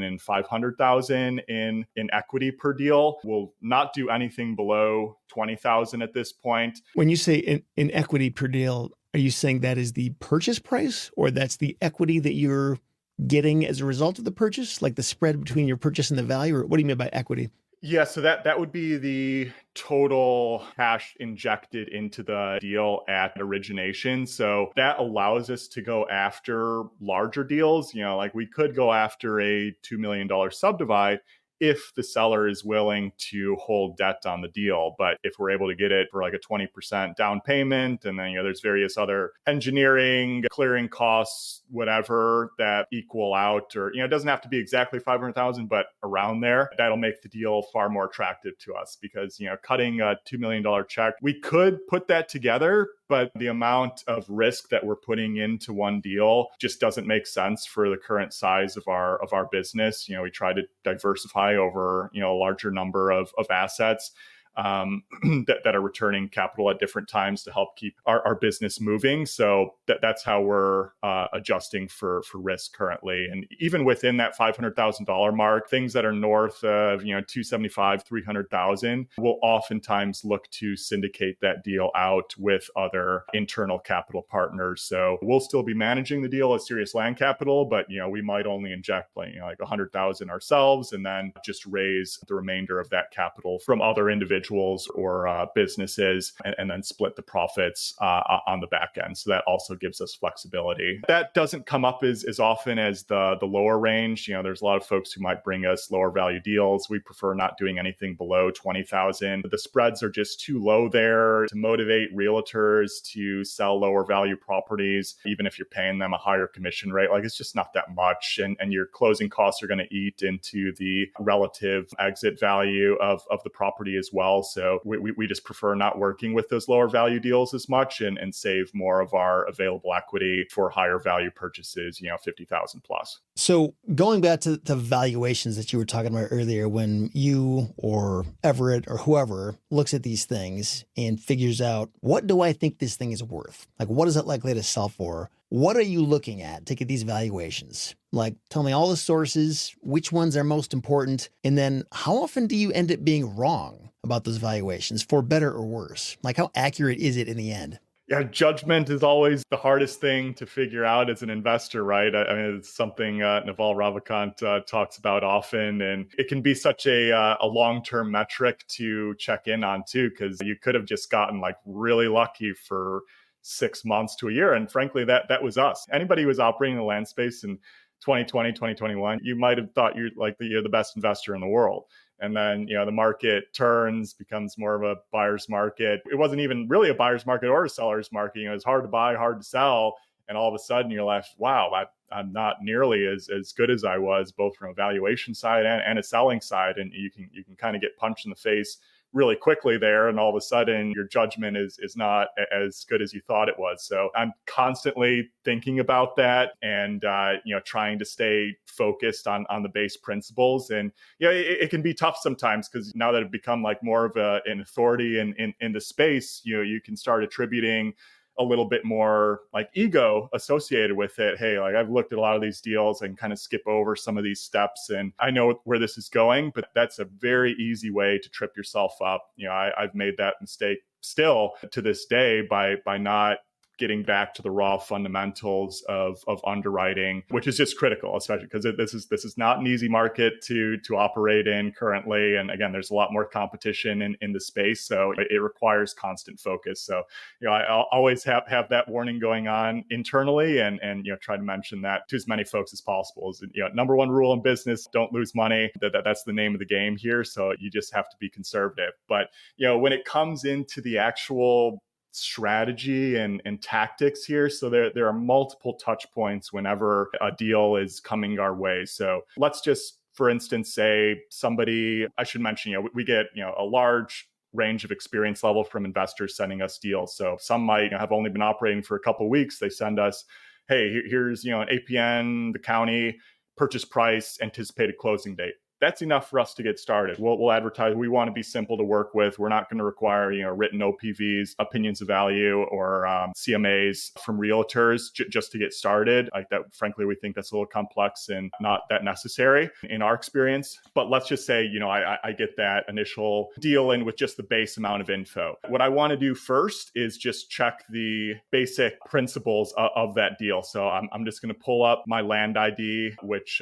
and $500,000 in equity per deal. We'll not do anything below $20,000 at this point. When you say in equity per deal, are you saying that is the purchase price, or that's the equity that you're getting as a result of the purchase, like the spread between your purchase and the value? Or what do you mean by equity? Yeah, so that would be the total cash injected into the deal at origination. So that allows us to go after larger deals. Like we could go after a $2 million subdivide if the seller is willing to hold debt on the deal. But if we're able to get it for like a 20% down payment, and then, there's various other engineering, clearing costs, whatever that equal out, or, it doesn't have to be exactly 500,000, but around there, that'll make the deal far more attractive to us because, cutting a $2 million check, we could put that together, but the amount of risk that we're putting into one deal just doesn't make sense for the current size of our business. We try to diversify over, a larger number of assets. that are returning capital at different times to help keep our business moving. So that's how we're adjusting for risk currently. And even within that $500,000 mark, things that are north of $275,000, $300,000, we'll oftentimes look to syndicate that deal out with other internal capital partners. So we'll still be managing the deal as Serious Land Capital, but we might only inject like $100,000 ourselves and then just raise the remainder of that capital from other individuals individuals or businesses, and then split the profits on the back end. So that also gives us flexibility. That doesn't come up as often as the lower range. There's a lot of folks who might bring us lower value deals. We prefer not doing anything below 20,000. The spreads are just too low there to motivate realtors to sell lower value properties, even if you're paying them a higher commission rate. Like, it's just not that much. And your closing costs are going to eat into the relative exit value of the property as well. So we just prefer not working with those lower value deals as much and save more of our available equity for higher value purchases, 50,000 plus. So going back to the valuations that you were talking about earlier, when you or Everett or whoever looks at these things and figures out, what do I think this thing is worth? Like, what is it likely to sell for? What are you looking at to get these valuations? Like, tell me all the sources, which ones are most important, and then how often do you end up being wrong about those valuations, for better or worse? Like, how accurate is it in the end? Yeah, judgment is always the hardest thing to figure out as an investor, right? I mean, it's something Naval Ravikant talks about often, and it can be such a long-term metric to check in on too, because you could have just gotten like really lucky for 6 months to a year. And frankly, that was us. Anybody who was operating in the land space in 2020, 2021, you might have thought you're the best investor in the world. And then, the market turns, becomes more of a buyer's market. It wasn't even really a buyer's market or a seller's market. It was hard to buy, hard to sell. And all of a sudden you're left, wow, I'm not nearly as good as I was, both from a valuation side and a selling side. And you can kind of get punched in the face really quickly there. And all of a sudden your judgment is not as good as you thought it was. So I'm constantly thinking about that and, trying to stay focused on the base principles. And, it can be tough sometimes, because now that I've become like more of an authority in the space, you can start attributing a little bit more like ego associated with it. Hey, like, I've looked at a lot of these deals and kind of skip over some of these steps, and I know where this is going, but that's a very easy way to trip yourself up. I've made that mistake still to this day by not getting back to the raw fundamentals of underwriting, which is just critical, especially because this is not an easy market to operate in currently. And again, there's a lot more competition in the space, so it requires constant focus. So, I always have that warning going on internally, and try to mention that to as many folks as possible. Is number one rule in business: don't lose money. That's the name of the game here. So you just have to be conservative. But when it comes into the actual strategy and tactics here. So there are multiple touch points whenever a deal is coming our way. So let's just, for instance, say somebody, I should mention, we get, a large range of experience level from investors sending us deals. So some might have only been operating for a couple of weeks. They send us, hey, here's, an APN, the county, purchase price, anticipated closing date. That's enough for us to get started. We'll advertise. We want to be simple to work with. We're not going to require, written OPVs, opinions of value, or CMAs from realtors just to get started. Like that, frankly, we think that's a little complex and not that necessary in our experience. But let's just say, I get that initial deal in with just the base amount of info. What I want to do first is just check the basic principles of that deal. So I'm just going to pull up my land ID, which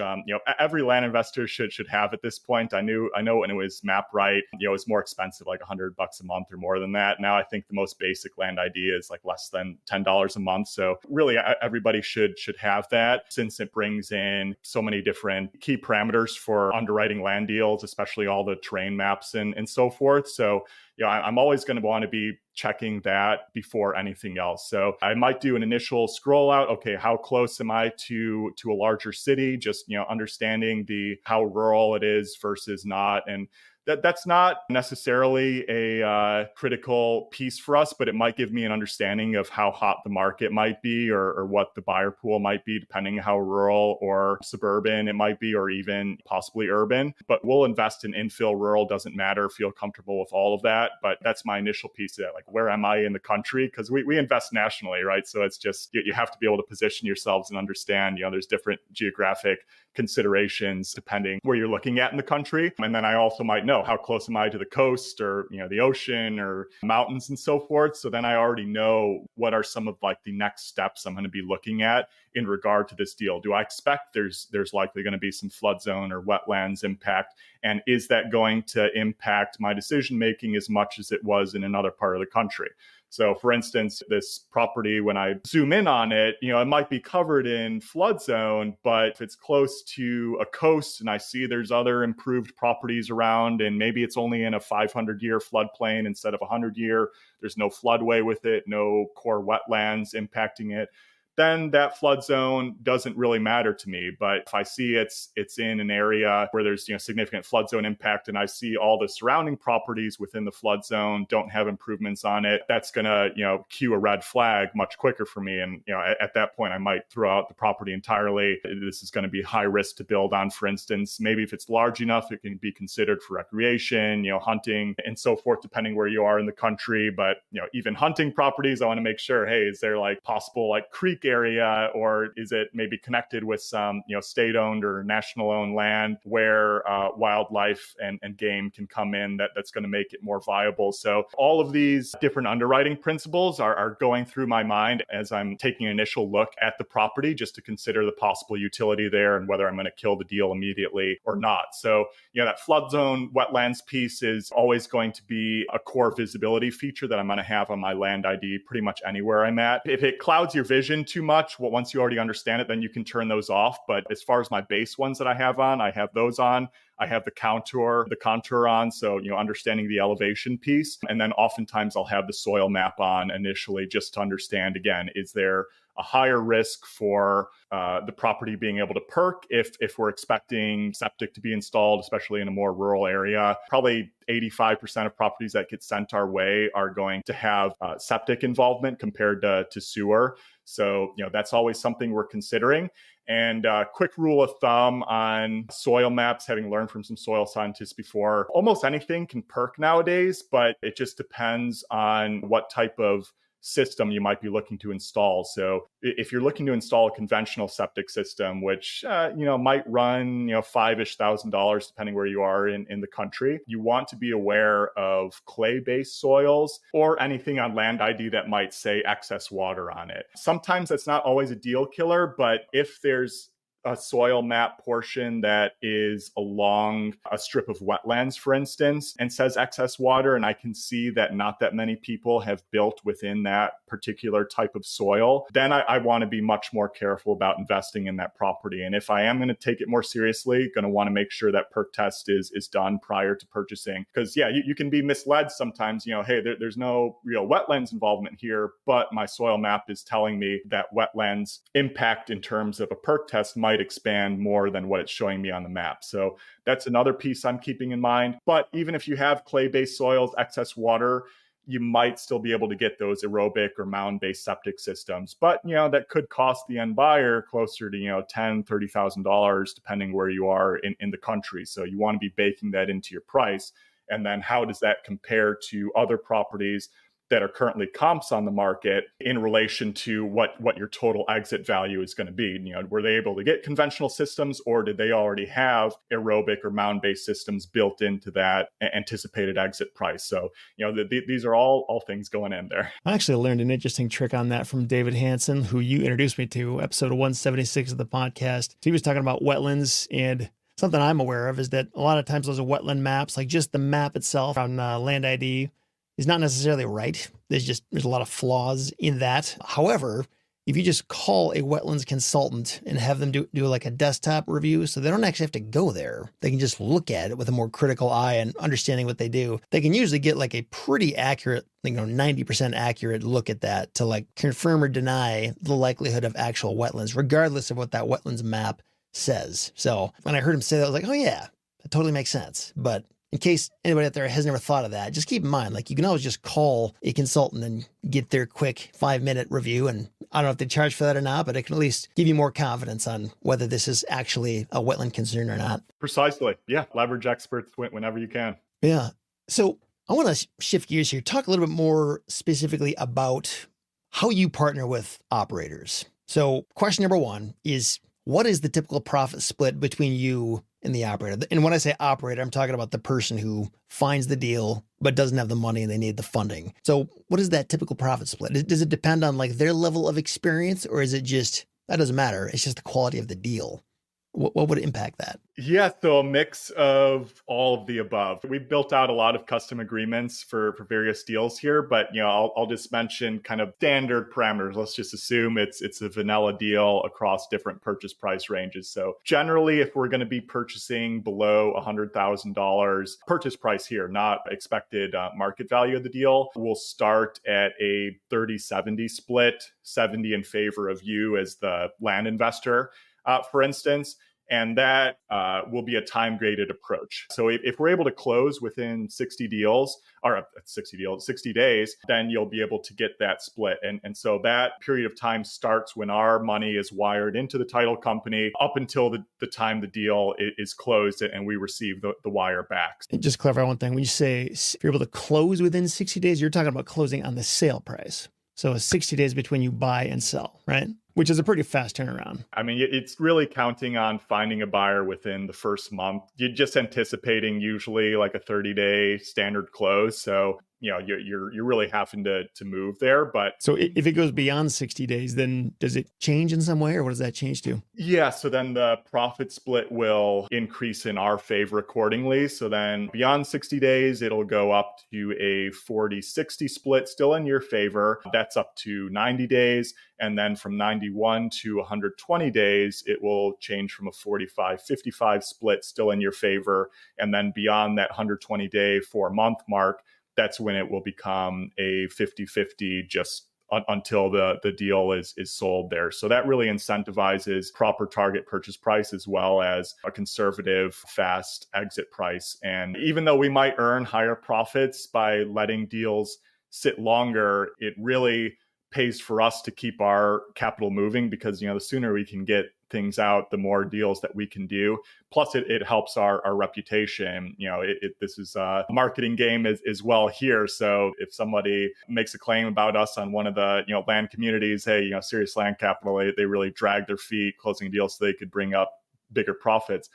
every land investor should have at this point. I know when it was MapRight, it was more expensive, like $100 a month or more than that. Now I think the most basic land ID is like less than $10 a month. So really everybody should have that, since it brings in so many different key parameters for underwriting land deals, especially all the terrain maps and so forth. So I'm always going to want to be checking that before anything else. So I might do an initial scroll out. Okay, how close am I to a larger city? Just, understanding how rural it is versus not. And that's not necessarily a critical piece for us, but it might give me an understanding of how hot the market might be, or what the buyer pool might be, depending on how rural or suburban it might be, or even possibly urban. But we'll invest in infill, rural, doesn't matter, feel comfortable with all of that. But that's my initial piece of that. Like, where am I in the country? Because we invest nationally, right? So it's just, you have to be able to position yourselves and understand, there's different geographic considerations depending where you're looking at in the country. And then I also might know how close am I to the coast or, the ocean or mountains and so forth. So then I already know what are some of like the next steps I'm going to be looking at in regard to this deal. Do I expect there's likely going to be some flood zone or wetlands impact? And is that going to impact my decision making as much as it was in another part of the country? So for instance, this property, when I zoom in on it, it might be covered in flood zone, but if it's close to a coast and I see there's other improved properties around, and maybe it's only in a 500-year floodplain instead of a 100-year, there's no floodway with it, no core wetlands impacting it, then that flood zone doesn't really matter to me. But if I see it's in an area where there's significant flood zone impact, and I see all the surrounding properties within the flood zone don't have improvements on it, that's going to cue a red flag much quicker for me. And at that point, I might throw out the property entirely. This is going to be high risk to build on. For instance, maybe if it's large enough, it can be considered for recreation, hunting, and so forth, depending where you are in the country. But even hunting properties, I want to make sure, hey, is there like possible like creek area, or is it maybe connected with some state-owned or national-owned land where wildlife and game can come in that's going to make it more viable? So all of these different underwriting principles are going through my mind as I'm taking an initial look at the property, just to consider the possible utility there and whether I'm going to kill the deal immediately or not. So that flood zone wetlands piece is always going to be a core visibility feature that I'm going to have on my land ID pretty much anywhere I'm at. If it clouds your vision too much, once you already understand it, then you can turn those off. But as far as my base ones that I have on, I have those on. I have the contour on. So, understanding the elevation piece. And then oftentimes I'll have the soil map on initially, just to understand, again, is there a higher risk for the property being able to perk if we're expecting septic to be installed, especially in a more rural area. Probably 85% of properties that get sent our way are going to have septic involvement compared to sewer. So, that's always something we're considering. And quick rule of thumb on soil maps, having learned from some soil scientists before, almost anything can perk nowadays, but it just depends on what type of system you might be looking to install. So if you're looking to install a conventional septic system, which might run $5,000-ish depending where you are in the country, you want to be aware of clay-based soils or anything on land ID that might say excess water on it. Sometimes that's not always a deal killer, but if there's a soil map portion that is along a strip of wetlands, for instance, and says excess water, and I can see that not that many people have built within that particular type of soil, then I want to be much more careful about investing in that property. And if I am going to take it more seriously, going to want to make sure that perk test is done prior to purchasing. Because you can be misled sometimes, hey, there's no real wetlands involvement here, but my soil map is telling me that wetlands impact in terms of a perk test might expand more than what it's showing me on the map. So that's another piece I'm keeping in mind. But even if you have clay-based soils, excess water, you might still be able to get those aerobic or mound-based septic systems. But, that could cost the end buyer closer to, $10,000, $30,000, depending where you are in the country. So you want to be baking that into your price. And then how does that compare to other properties that are currently comps on the market in relation to what your total exit value is going to be? Were they able to get conventional systems, or did they already have aerobic or mound-based systems built into that anticipated exit price? So, these are all things going in there. I actually learned an interesting trick on that from David Hansen, who you introduced me to, episode 176 of the podcast. He was talking about wetlands, and something I'm aware of is that a lot of times those are wetland maps, like just the map itself on Land ID is not necessarily right. There's a lot of flaws in that. However, if you just call a wetlands consultant and have them do like a desktop review, so they don't actually have to go there, they can just look at it with a more critical eye and understanding what they do. They can usually get like a pretty accurate, 90% accurate look at that to like confirm or deny the likelihood of actual wetlands, regardless of what that wetlands map says. So when I heard him say that, I was like, oh yeah, that totally makes sense. But in case anybody out there has never thought of that, just keep in mind, you can always just call a consultant and get their quick 5-minute review. And I don't know if they charge for that or not, but it can at least give you more confidence on whether this is actually a wetland concern or not. Precisely. Yeah. Leverage experts whenever you can. Yeah. So I want to shift gears here, talk a little bit more specifically about how you partner with operators. So question number one is, what is the typical profit split between you and the operator. And when I say operator, I'm talking about the person who finds the deal but doesn't have the money and they need the funding. So what is that typical profit split? Does it depend on like their level of experience, or is it just, that doesn't matter, it's just the quality of the deal? What would impact that? Yeah, so a mix of all of the above. We've built out a lot of custom agreements for various deals here, but I'll just mention kind of standard parameters. Let's just assume it's a vanilla deal across different purchase price ranges. So generally, if we're going to be purchasing below $100,000 purchase price here, not expected market value of the deal, we'll start at a 30-70 split, 70 in favor of you as the land investor, for instance. And that will be a time-gated approach. So if we're able to close within 60 days, then you'll be able to get that split. And so that period of time starts when our money is wired into the title company up until the time the deal is closed and we receive the wire back. And just clarify one thing. When you say if you're able to close within 60 days, you're talking about closing on the sale price. So it's 60 days between you buy and sell, right? Which is a pretty fast turnaround. I mean, it's really counting on finding a buyer within the first month. You're just anticipating usually like a 30-day standard close. So, you're really having to move there. But so if it goes beyond 60 days, then does it change in some way, or what does that change to? Yeah, so then the profit split will increase in our favor accordingly. So then beyond 60 days, it'll go up to a 40-60 split, still in your favor. That's up to 90 days. And then from 91 to 120 days, it will change from a 45-55 split, still in your favor. And then beyond that 120-day 4-month mark, that's when it will become a 50-50 just until the deal is sold there. So that really incentivizes proper target purchase price as well as a conservative, fast exit price. And even though we might earn higher profits by letting deals sit longer, it really pays for us to keep our capital moving because, the sooner we can get things out, the more deals that we can do. Plus, it helps our reputation. This is a marketing game as well here. So if somebody makes a claim about us on one of the land communities, hey, Serious Land Capital, they really dragged their feet closing deals so they could bring up bigger profits.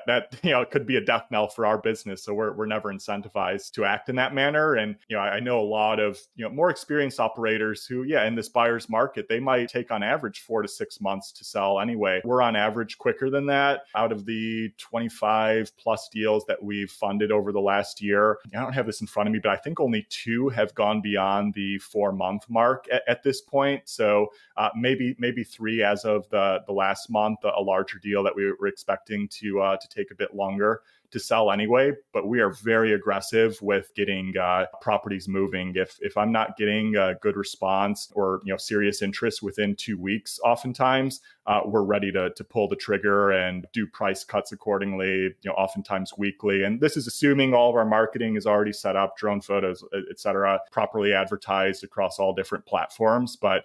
That could be a death knell for our business. So we're never incentivized to act in that manner. And I know a lot of more experienced operators who in this buyer's market, they might take on average 4 to 6 months to sell anyway. We're on average quicker than that. Out of the 25 plus deals that we've funded over the last year, I don't have this in front of me, but I think only 2 have gone beyond the 4-month mark at this point. So maybe 3 as of the last month, a larger deal that we were expecting to take a bit longer to sell anyway, but we are very aggressive with getting properties moving. If I'm not getting a good response or serious interest within 2 weeks, oftentimes we're ready to pull the trigger and do price cuts accordingly. Oftentimes weekly, and this is assuming all of our marketing is already set up, drone photos, etc., properly advertised across all different platforms. But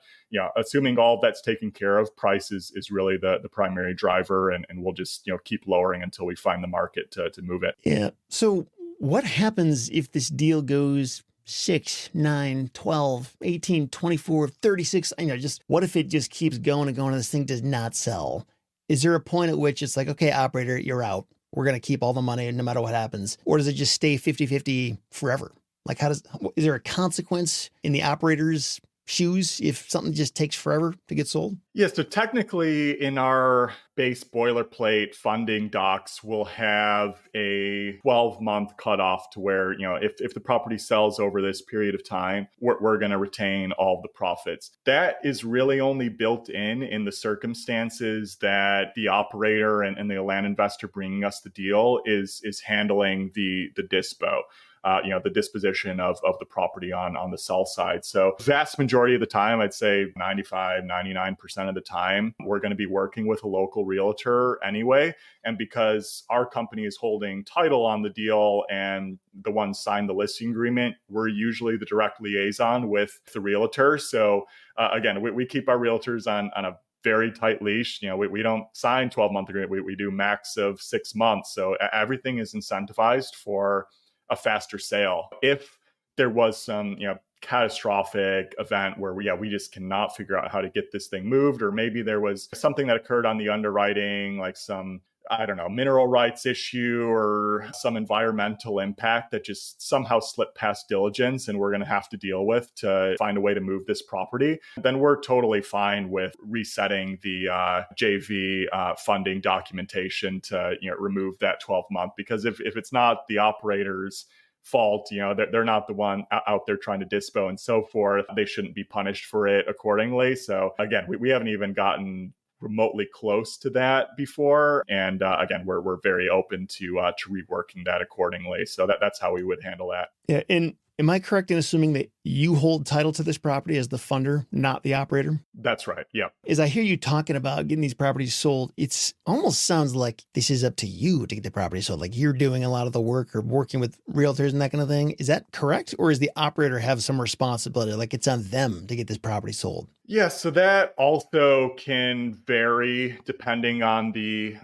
assuming all of that's taken care of, price is really the primary driver, and we'll just keep lowering until we find the market to move it. Yeah. So what happens if this deal goes 6, 9, 12, 18, 24, 36? Just what if it just keeps going and going and this thing does not sell? Is there a point at which it's like, okay, operator, you're out. We're going to keep all the money no matter what happens. Or does it just stay 50-50 forever? Like is there a consequence in the operator's shoes if something just takes forever to get sold? Yeah, so technically in our base boilerplate funding docs, we'll have a 12-month cutoff to where, if the property sells over this period of time, we're going to retain all the profits. That is really only built in the circumstances that the operator and the land investor bringing us the deal is handling the dispo. The disposition of the property on the sell side. So vast majority of the time, I'd say 95, 99% of the time, we're going to be working with a local realtor anyway. And because our company is holding title on the deal and the one signed the listing agreement, we're usually the direct liaison with the realtor. So again, we keep our realtors on a very tight leash. We don't sign 12-month agreement. We do max of 6 months. So everything is incentivized for a faster sale. If there was some, catastrophic event where we just cannot figure out how to get this thing moved, or maybe there was something that occurred on the underwriting, like some I don't know, mineral rights issue or some environmental impact that just somehow slipped past diligence and we're going to have to deal with to find a way to move this property, then we're totally fine with resetting the JV funding documentation to remove that 12-month. Because if it's not the operator's fault, they're not the one out there trying to dispo and so forth, they shouldn't be punished for it accordingly. So again, we haven't even gotten remotely close to that before. And again, we're very open to reworking that accordingly. So that's how we would handle that. Yeah. And am I correct in assuming that you hold title to this property as the funder, not the operator? That's right. Yeah. As I hear you talking about getting these properties sold, it's almost sounds like this is up to you to get the property sold. Like you're doing a lot of the work or working with realtors and that kind of thing. Is that correct? Or does the operator have some responsibility? Like it's on them to get this property sold? Yeah, so that also can vary depending on the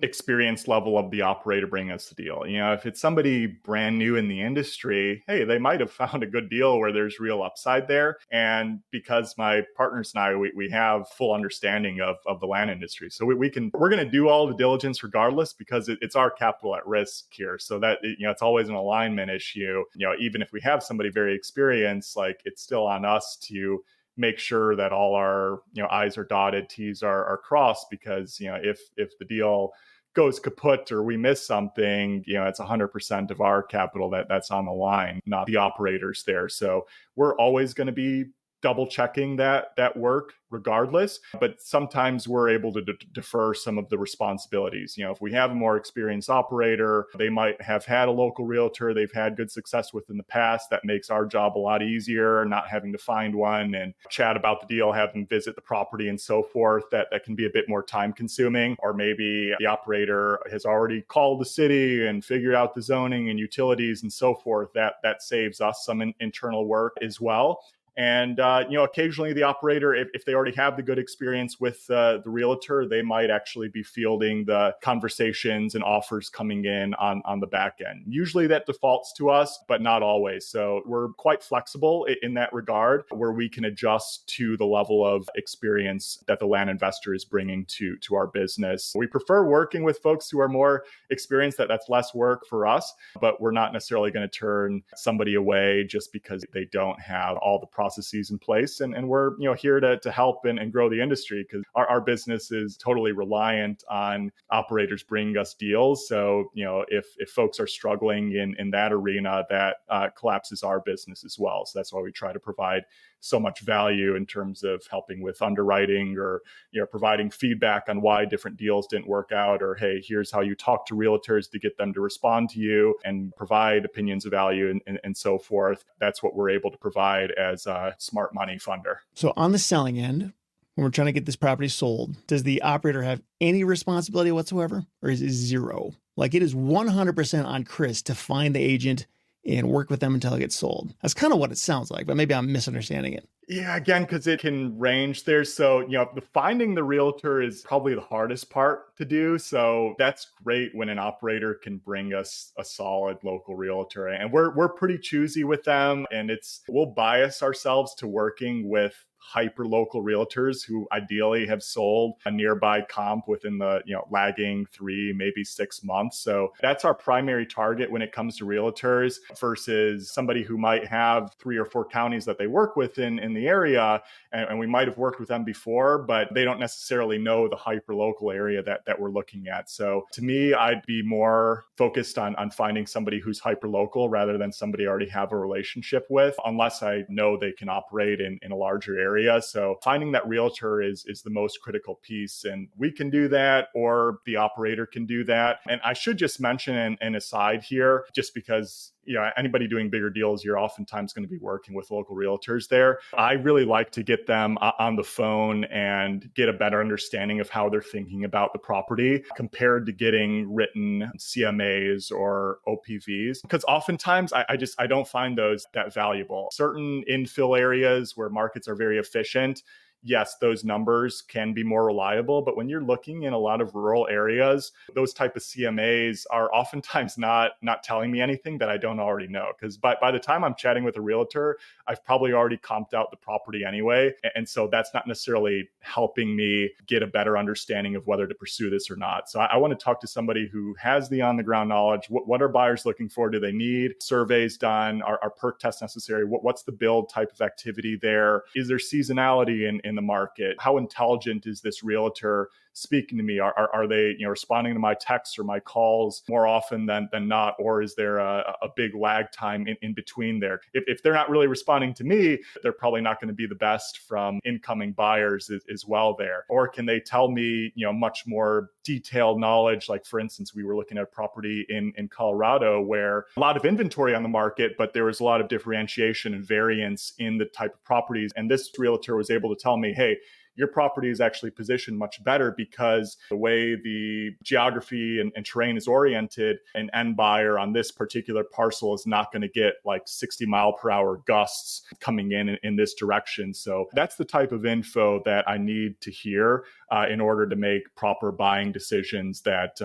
experience level of the operator bringing us the deal. If it's somebody brand new in the industry, hey, they might have found a good deal where there's real upside there. And because my partners and I, we have full understanding of the land industry. So we're going to do all the diligence regardless because it's our capital at risk here. So that, it's always an alignment issue. Even if we have somebody very experienced, like it's still on us to make sure that all our I's are dotted, T's are crossed, because if the deal goes kaput or we miss something, it's 100% of our capital that's on the line, not the operators there. So we're always going to be double checking that work regardless, but sometimes we're able to defer some of the responsibilities. If we have a more experienced operator, they might have had a local realtor they've had good success with in the past. That makes our job a lot easier, not having to find one and chat about the deal, have them visit the property and so forth. That can be a bit more time consuming. Or maybe the operator has already called the city and figured out the zoning and utilities and so forth. That saves us some internal work as well. And, occasionally the operator, if they already have the good experience with the realtor, they might actually be fielding the conversations and offers coming in on the back end. Usually that defaults to us, but not always. So we're quite flexible in that regard, where we can adjust to the level of experience that the land investor is bringing to our business. We prefer working with folks who are more experienced. That's less work for us, but we're not necessarily going to turn somebody away just because they don't have all the processes in place. And we're here to help and grow the industry, because our business is totally reliant on operators bringing us deals. So if folks are struggling in that arena, that collapses our business as well. So that's why we try to provide so much value in terms of helping with underwriting, or providing feedback on why different deals didn't work out, or hey, here's how you talk to realtors to get them to respond to you and provide opinions of value and so forth. That's what we're able to provide as a smart money funder. So on the selling end, when we're trying to get this property sold, does the operator have any responsibility whatsoever, or is it zero? Like it is 100% on Chris to find the agent and work with them until it gets sold. That's kind of what it sounds like, but maybe I'm misunderstanding it. Yeah, again, because it can range there. So, finding the realtor is probably the hardest part to do. So that's great when an operator can bring us a solid local realtor. And we're pretty choosy with them. And we'll bias ourselves to working with hyper local realtors who ideally have sold a nearby comp within the lagging 3, maybe 6 months. So that's our primary target when it comes to realtors, versus somebody who might have 3 or 4 counties that they work with in the area, and we might have worked with them before, but they don't necessarily know the hyper local area that we're looking at. So to me, I'd be more focused on finding somebody who's hyper local rather than somebody I already have a relationship with, unless I know they can operate in a larger area. So finding that realtor is the most critical piece, and we can do that, or the operator can do that. And I should just mention an aside here, just because anybody doing bigger deals, you're oftentimes going to be working with local realtors there. I really like to get them on the phone and get a better understanding of how they're thinking about the property compared to getting written CMAs or OPVs, because oftentimes I don't find those that valuable. Certain infill areas where markets are very efficient, yes, those numbers can be more reliable. But when you're looking in a lot of rural areas, those type of CMAs are oftentimes not telling me anything that I don't already know. Because by the time I'm chatting with a realtor, I've probably already comped out the property anyway. And so that's not necessarily helping me get a better understanding of whether to pursue this or not. So I want to talk to somebody who has the on the ground knowledge. What are buyers looking for? Do they need surveys done? Are perk tests necessary? What's the build type of activity there? Is there seasonality in the market? How intelligent is this realtor speaking to me? Are they responding to my texts or my calls more often than not? Or is there a big lag time in between there? If they're not really responding to me, they're probably not going to be the best from incoming buyers as well there. Or can they tell me much more detailed knowledge? Like, for instance, we were looking at a property in Colorado where a lot of inventory on the market, but there was a lot of differentiation and variance in the type of properties. And this realtor was able to tell me, hey, your property is actually positioned much better because the way the geography and terrain is oriented, an end buyer on this particular parcel is not going to get like 60 mile per hour gusts coming in this direction. So that's the type of info that I need to hear in order to make proper buying decisions that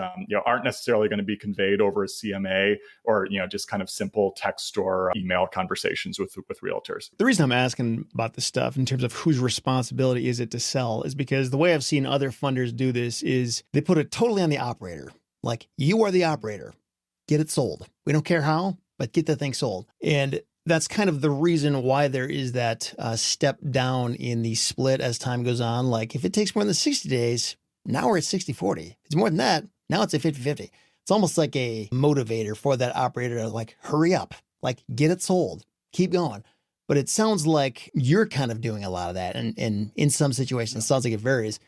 aren't necessarily going to be conveyed over a CMA or just kind of simple text or email conversations with realtors. The reason I'm asking about this stuff in terms of whose responsibility is it to sell is because the way I've seen other funders do this is they put it totally on the operator. Like, you are the operator, get it sold. We don't care how, but get the thing sold. And that's kind of the reason why there is that step down in the split as time goes on. Like, if it takes more than 60 days, now we're at 60-40. If it's more than that, now it's a 50-50. It's almost like a motivator for that operator to like, hurry up, like get it sold, keep going. But it sounds like you're kind of doing a lot of that. And in some situations, it sounds like it varies.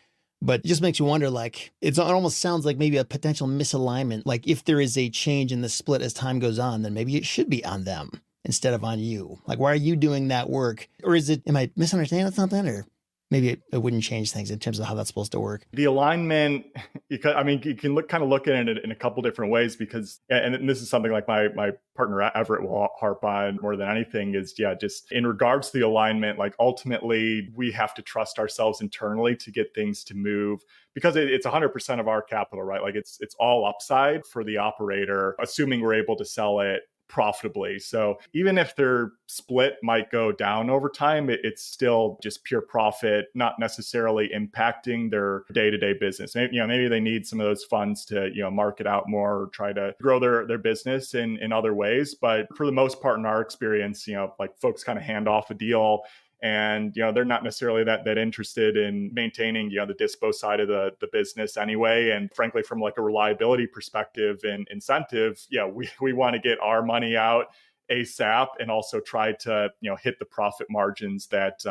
But it just makes you wonder, like, it almost sounds like maybe a potential misalignment. Like, if there is a change in the split as time goes on, then maybe it should be on them instead of on you. Like, why are you doing that work? Or am I misunderstanding something? Or maybe it wouldn't change things in terms of how that's supposed to work. The alignment, you can look at it in a couple different ways because, and this is something like my partner Everett will harp on more than anything is, just in regards to the alignment, like ultimately we have to trust ourselves internally to get things to move because it's 100% of our capital, right? Like it's all upside for the operator, assuming we're able to sell it profitably. So even if their split might go down over time, it's still just pure profit, not necessarily impacting their day-to-day business. Maybe they need some of those funds to market out more or try to grow their business in other ways. But for the most part, in our experience, like folks kind of hand off a deal. And, they're not necessarily that interested in maintaining, the dispo side of the business anyway. And frankly, from like a reliability perspective and incentive, we want to get our money out ASAP and also try to, hit the profit margins that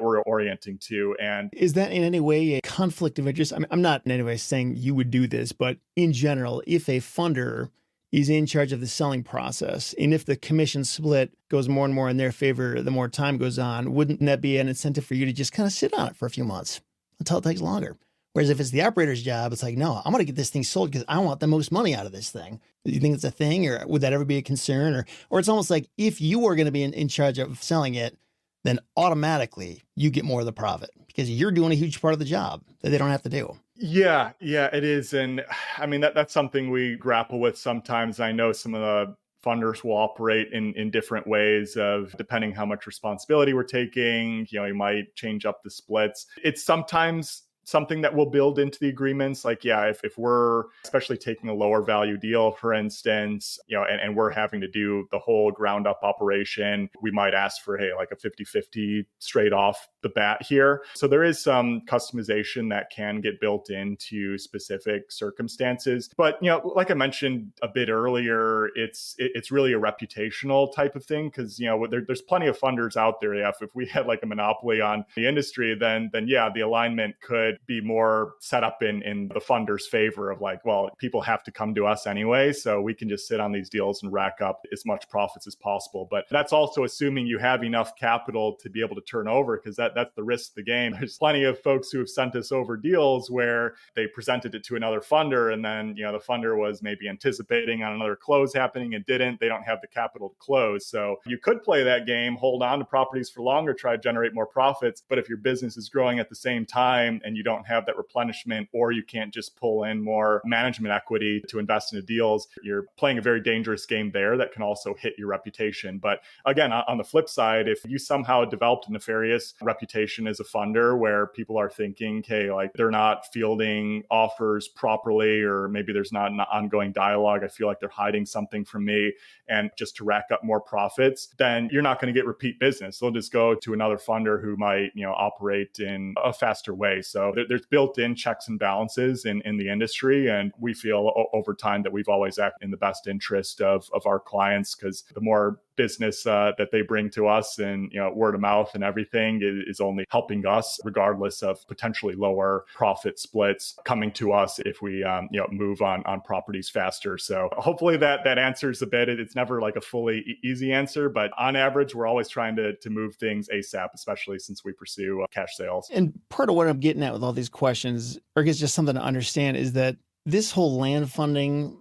we're orienting to. And is that in any way a conflict of interest? I mean, I'm not in any way saying you would do this, but in general, if a funder is in charge of the selling process, and if the commission split goes more and more in their favor, the more time goes on, wouldn't that be an incentive for you to just kind of sit on it for a few months until it takes longer? Whereas if it's the operator's job, it's like, no, I'm going to get this thing sold because I want the most money out of this thing. Do you think it's a thing, or would that ever be a concern? Or it's almost like if you are going to be in charge of selling it, then automatically you get more of the profit because you're doing a huge part of the job that they don't have to do. Yeah, it is. And I mean, that's something we grapple with sometimes. I know some of the funders will operate in different ways of depending how much responsibility we're taking. You might change up the splits. It's sometimes something that we'll build into the agreements. Like, if we're especially taking a lower value deal, for instance, and we're having to do the whole ground up operation, we might ask for, hey, like a 50-50 straight off the bat here. So there is some customization that can get built into specific circumstances. But, like I mentioned a bit earlier, it's really a reputational type of thing because, there's plenty of funders out there. If we had like a monopoly on the industry, then the alignment could could be more set up in the funder's favor of like, well, people have to come to us anyway, so we can just sit on these deals and rack up as much profits as possible. But that's also assuming you have enough capital to be able to turn over, because that's the risk of the game. There's plenty of folks who have sent us over deals where they presented it to another funder, and then the funder was maybe anticipating on another close happening and didn't. They don't have the capital to close. So you could play that game, hold on to properties for longer, try to generate more profits. But if your business is growing at the same time and you don't have that replenishment, or you can't just pull in more management equity to invest into deals, you're playing a very dangerous game there that can also hit your reputation. But again, on the flip side, if you somehow developed a nefarious reputation as a funder where people are thinking, hey, like they're not fielding offers properly, or maybe there's not an ongoing dialogue, I feel like they're hiding something from me, and just to rack up more profits, then you're not going to get repeat business. They'll just go to another funder who might, operate in a faster way. So there's built-in checks and balances in the industry. And we feel over time that we've always acted in the best interest of our clients, because the more business that they bring to us and word of mouth and everything is only helping us, regardless of potentially lower profit splits coming to us if we move on properties faster. So hopefully that answers a bit. It's never like a fully easy answer, but on average we're always trying to move things ASAP, especially since we pursue cash sales. And part of what I'm getting at with all these questions, or I guess just something to understand, is that this whole land funding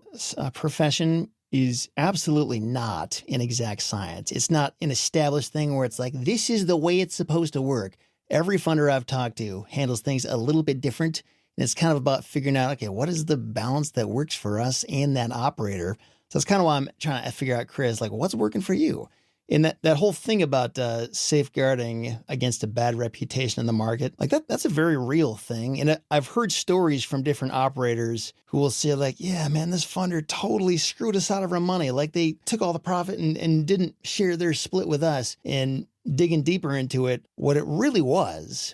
profession is absolutely not an exact science. It's not an established thing where it's like, this is the way it's supposed to work. Every funder I've talked to handles things a little bit different. And it's kind of about figuring out, okay, what is the balance that works for us and that operator? So that's kind of why I'm trying to figure out, Chris, like what's working for you? And that whole thing about safeguarding against a bad reputation in the market, like that's a very real thing. And I've heard stories from different operators who will say like, yeah, man, this funder totally screwed us out of our money. Like they took all the profit and didn't share their split with us. And digging deeper into it, what it really was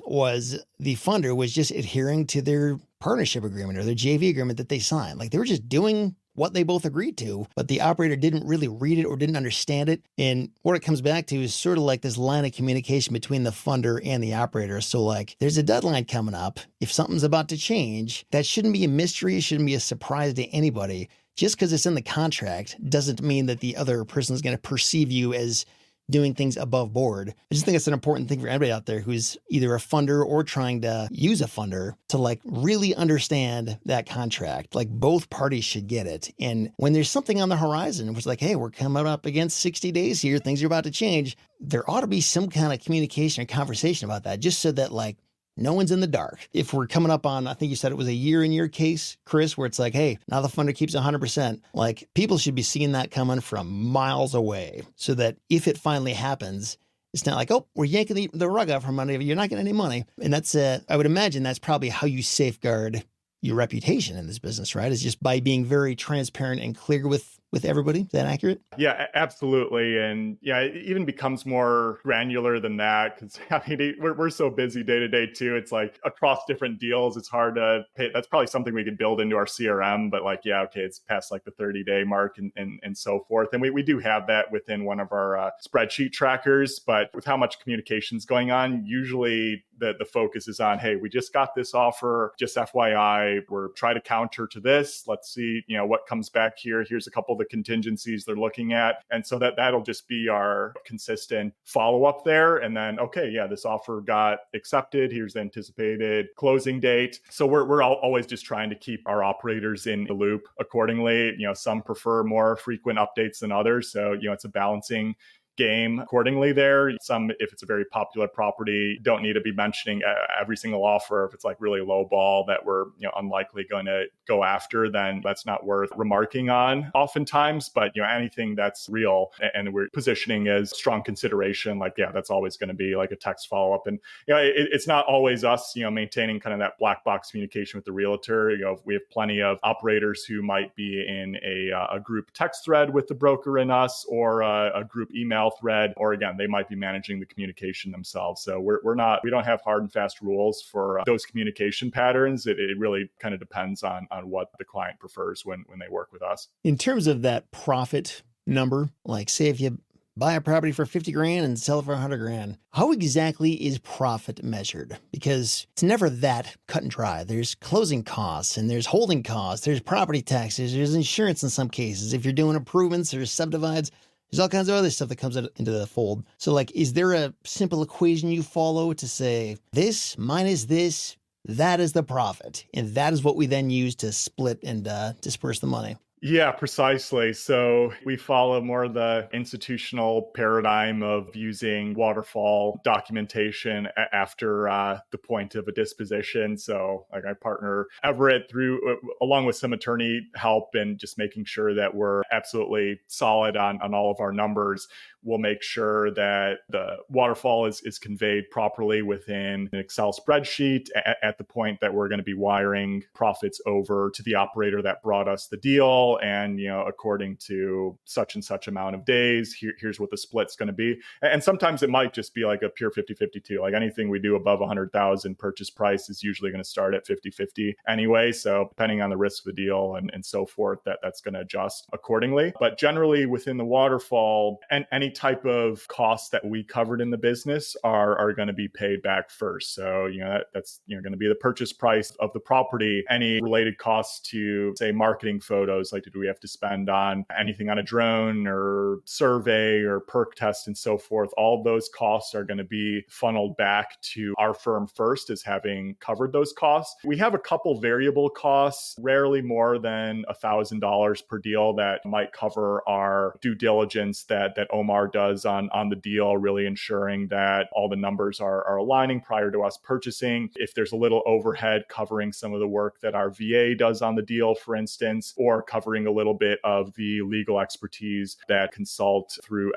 the funder was just adhering to their partnership agreement or their JV agreement that they signed. Like they were just doing what they both agreed to, but the operator didn't really read it or didn't understand it. And what it comes back to is sort of like this line of communication between the funder and the operator. So like there's a deadline coming up. If something's about to change, that shouldn't be a mystery. It shouldn't be a surprise to anybody. Just because it's in the contract doesn't mean that the other person is going to perceive you as doing things above board. I just think it's an important thing for anybody out there who's either a funder or trying to use a funder to like really understand that contract. Like both parties should get it. And when there's something on the horizon, it's like, hey, we're coming up against 60 days here, things are about to change. There ought to be some kind of communication or conversation about that, just so that like no one's in the dark. If we're coming up on, I think you said it was a year in your case, Chris, where it's like, hey, now the funder keeps 100%. Like people should be seeing that coming from miles away, so that if it finally happens, it's not like, oh, we're yanking the rug out from under you. You're not getting any money. And that's, I would imagine that's probably how you safeguard your reputation in this business, right? Is just by being very transparent and clear with everybody. Is that accurate? Yeah, absolutely. And yeah, it even becomes more granular than that, because I mean, we're so busy day to day too. It's like across different deals, it's hard to pay. That's probably something we could build into our CRM, but like, yeah, okay, it's past like the 30-day mark and so forth. And we do have that within one of our spreadsheet trackers, but with how much communication's going on, usually the focus is on, hey, we just got this offer, just FYI, we're trying to counter to this. Let's see, what comes back here. Here's a couple of the contingencies they're looking at. And so that'll just be our consistent follow-up there. And then, okay, yeah, this offer got accepted. Here's the anticipated closing date. So we're always just trying to keep our operators in the loop accordingly. Some prefer more frequent updates than others. So, it's a balancing game accordingly there. Some, if it's a very popular property, don't need to be mentioning every single offer. If it's like really low ball that we're unlikely going to go after, then that's not worth remarking on oftentimes. But anything that's real and we're positioning as strong consideration, like, yeah, that's always going to be like a text follow-up. And it's not always us maintaining kind of that black box communication with the realtor. We have plenty of operators who might be in a group text thread with the broker and us, or a group email thread, or again, they might be managing the communication themselves. So we don't have hard and fast rules for those communication patterns. It really kind of depends on what the client prefers when they work with us. In terms of that profit number, like say if you buy a property for 50 grand and sell it for 100 grand. How exactly is profit measured? Because it's never that cut and dry. There's closing costs and there's holding costs. There's property taxes. There's insurance in some cases. If you're doing improvements or subdivides, there's all kinds of other stuff that comes into the fold. So like, is there a simple equation you follow to say this minus this, that is the profit? And that is what we then use to split and disperse the money. Yeah, precisely. So we follow more the institutional paradigm of using waterfall documentation after the point of a disposition. So like I partner Everett through along with some attorney help and just making sure that we're absolutely solid on all of our numbers. We'll make sure that the waterfall is conveyed properly within an Excel spreadsheet at the point that we're going to be wiring profits over to the operator that brought us the deal. And, according to such and such amount of days, here's what the split's going to be. And sometimes it might just be like a pure 50-50 too. Like anything we do above 100,000 purchase price is usually going to start at 50-50 anyway. So depending on the risk of the deal and so forth, that's going to adjust accordingly. But generally within the waterfall, and any type of costs that we covered in the business are going to be paid back first. So, that's going to be the purchase price of the property, any related costs to, say, marketing photos, like did we have to spend on anything on a drone or survey or perk test and so forth. All those costs are going to be funneled back to our firm first as having covered those costs. We have a couple variable costs, rarely more than $1,000 per deal that might cover our due diligence that Omar does on the deal, really ensuring that all the numbers are aligning prior to us purchasing. If there's a little overhead covering some of the work that our VA does on the deal, for instance, or covering a little bit of the legal expertise that consult through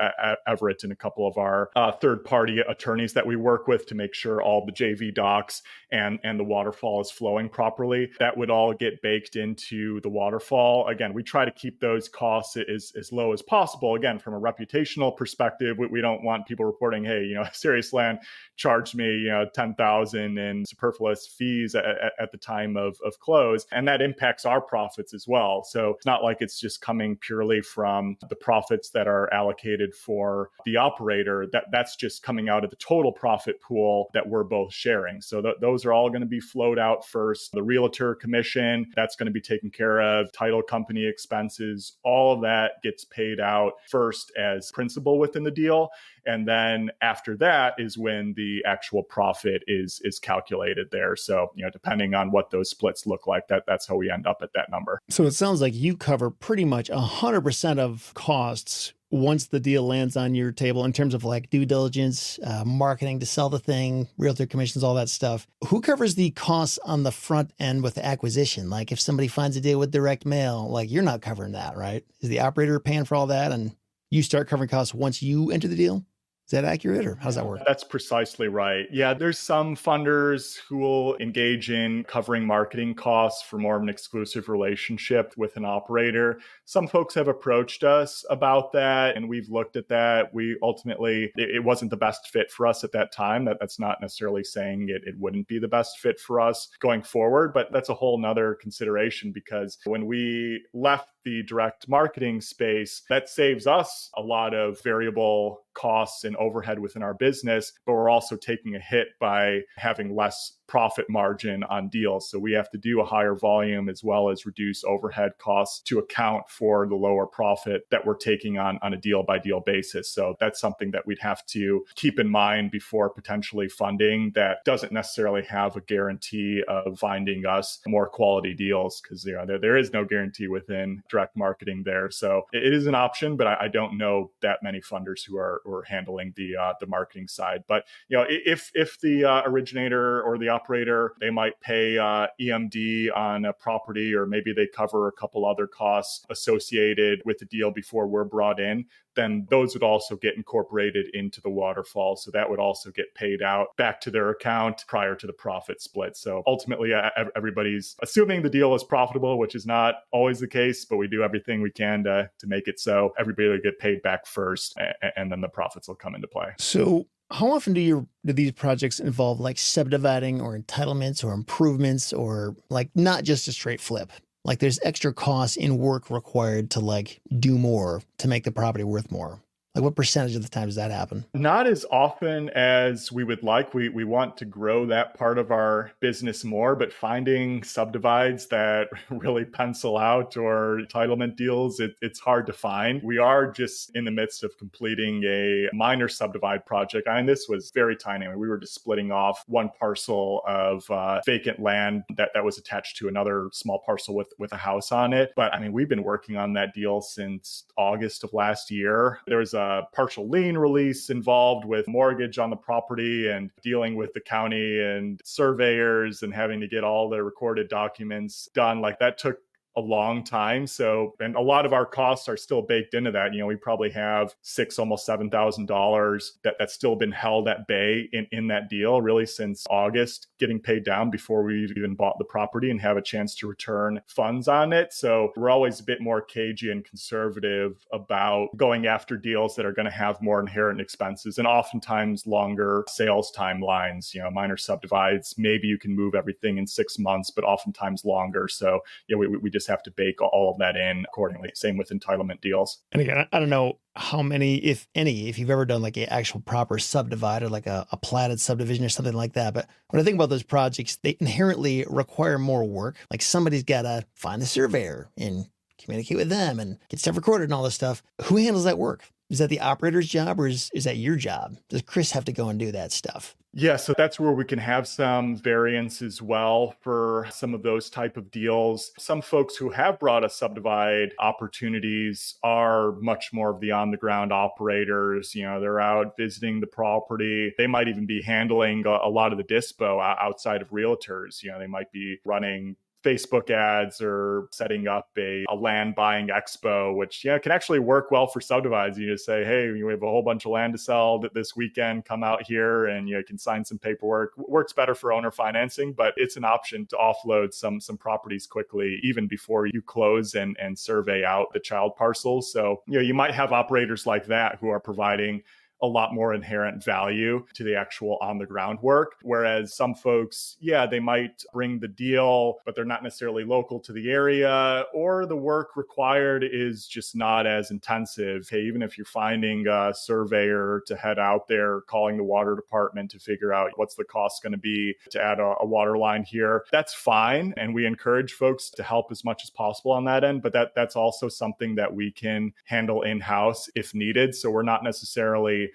Everett and a couple of our third-party attorneys that we work with to make sure all the JV docs and the waterfall is flowing properly. That would all get baked into the waterfall. Again, we try to keep those costs as low as possible. Again, from a reputational perspective, we don't want people reporting, hey, Serious Land charged me, $10,000 in superfluous fees at the time of close. And that impacts our profits as well. So it's not like it's just coming purely from the profits that are allocated for the operator. That's just coming out of the total profit pool that we're both sharing. So those are all going to be flowed out first. The realtor commission, that's going to be taken care of. Title company expenses, all of that gets paid out first as principal within the deal. And then after that is when the actual profit is calculated there. So, depending on what those splits look like, that's how we end up at that number. So it sounds like you cover pretty much 100% of costs once the deal lands on your table in terms of like due diligence, marketing to sell the thing, realtor commissions, all that stuff. Who covers the costs on the front end with the acquisition? Like if somebody finds a deal with direct mail, like you're not covering that, right? Is the operator paying for all that and you start covering costs once you enter the deal? Is that accurate or how does that work? That's precisely right. Yeah, there's some funders who will engage in covering marketing costs for more of an exclusive relationship with an operator. Some folks have approached us about that and we've looked at that. We ultimately, it wasn't the best fit for us at that time. That's not necessarily saying it wouldn't be the best fit for us going forward, but that's a whole nother consideration because when we left the direct marketing space, that saves us a lot of variable costs and overhead within our business, but we're also taking a hit by having less profit margin on deals. So we have to do a higher volume as well as reduce overhead costs to account for the lower profit that we're taking on a deal by deal basis. So that's something that we'd have to keep in mind before potentially funding that doesn't necessarily have a guarantee of finding us more quality deals because there is no guarantee within direct marketing there. So it is an option, but I don't know that many funders who are handling the marketing side. But if the originator or the operator, they might pay EMD on a property, or maybe they cover a couple other costs associated with the deal before we're brought in, then those would also get incorporated into the waterfall. So that would also get paid out back to their account prior to the profit split. So ultimately, everybody's assuming the deal is profitable, which is not always the case, but we do everything we can to make it so everybody will get paid back first, and then the profits will come into play. So how often do these projects involve like subdividing or entitlements or improvements or like not just a straight flip? Like there's extra costs in work required to like do more to make the property worth more. Like what percentage of the time does that happen? Not as often as we would like. We want to grow that part of our business more, but finding subdivides that really pencil out or entitlement deals, it's hard to find. We are just in the midst of completing a minor subdivide project. And this was very tiny. I mean, we were just splitting off one parcel of vacant land that was attached to another small parcel with a house on it. But I mean, we've been working on that deal since August of last year. There was a partial lien release involved with mortgage on the property and dealing with the county and surveyors and having to get all the recorded documents done. Like that took a long time. So, and a lot of our costs are still baked into that. We probably have almost $7,000 that's still been held at bay in that deal really since August, getting paid down before we even bought the property and have a chance to return funds on it. So we're always a bit more cagey and conservative about going after deals that are going to have more inherent expenses and oftentimes longer sales timelines. Minor subdivides, maybe you can move everything in 6 months, but oftentimes longer. So we just have to bake all of that in accordingly. Same with entitlement deals. And again, I don't know how many, if any, if you've ever done like an actual proper subdivide or like a platted subdivision or something like that. But when I think about those projects, they inherently require more work. Like somebody's got to find the surveyor and communicate with them and get stuff recorded and all this stuff. Who handles that work? Is that the operator's job or is that your job? Does Chris have to go and do that stuff? Yeah, so that's where we can have some variance as well for some of those type of deals. Some folks who have brought us subdivide opportunities are much more of the on-the-ground operators. They're out visiting the property. They might even be handling a lot of the dispo outside of realtors. They might be running Facebook ads or setting up a land buying expo, which can actually work well for subdivides. You just say, hey, we have a whole bunch of land to sell this weekend. Come out here and you can sign some paperwork. Works better for owner financing, but it's an option to offload some properties quickly, even before you close and survey out the child parcels. So you might have operators like that who are providing a lot more inherent value to the actual on the ground work. Whereas some folks, they might bring the deal, but they're not necessarily local to the area, or the work required is just not as intensive. Hey, even if you're finding a surveyor to head out there, calling the water department to figure out what's the cost going to be to add a water line here, that's fine. And we encourage folks to help as much as possible on that end, but that's also something that we can handle in-house if needed. So we're not necessarily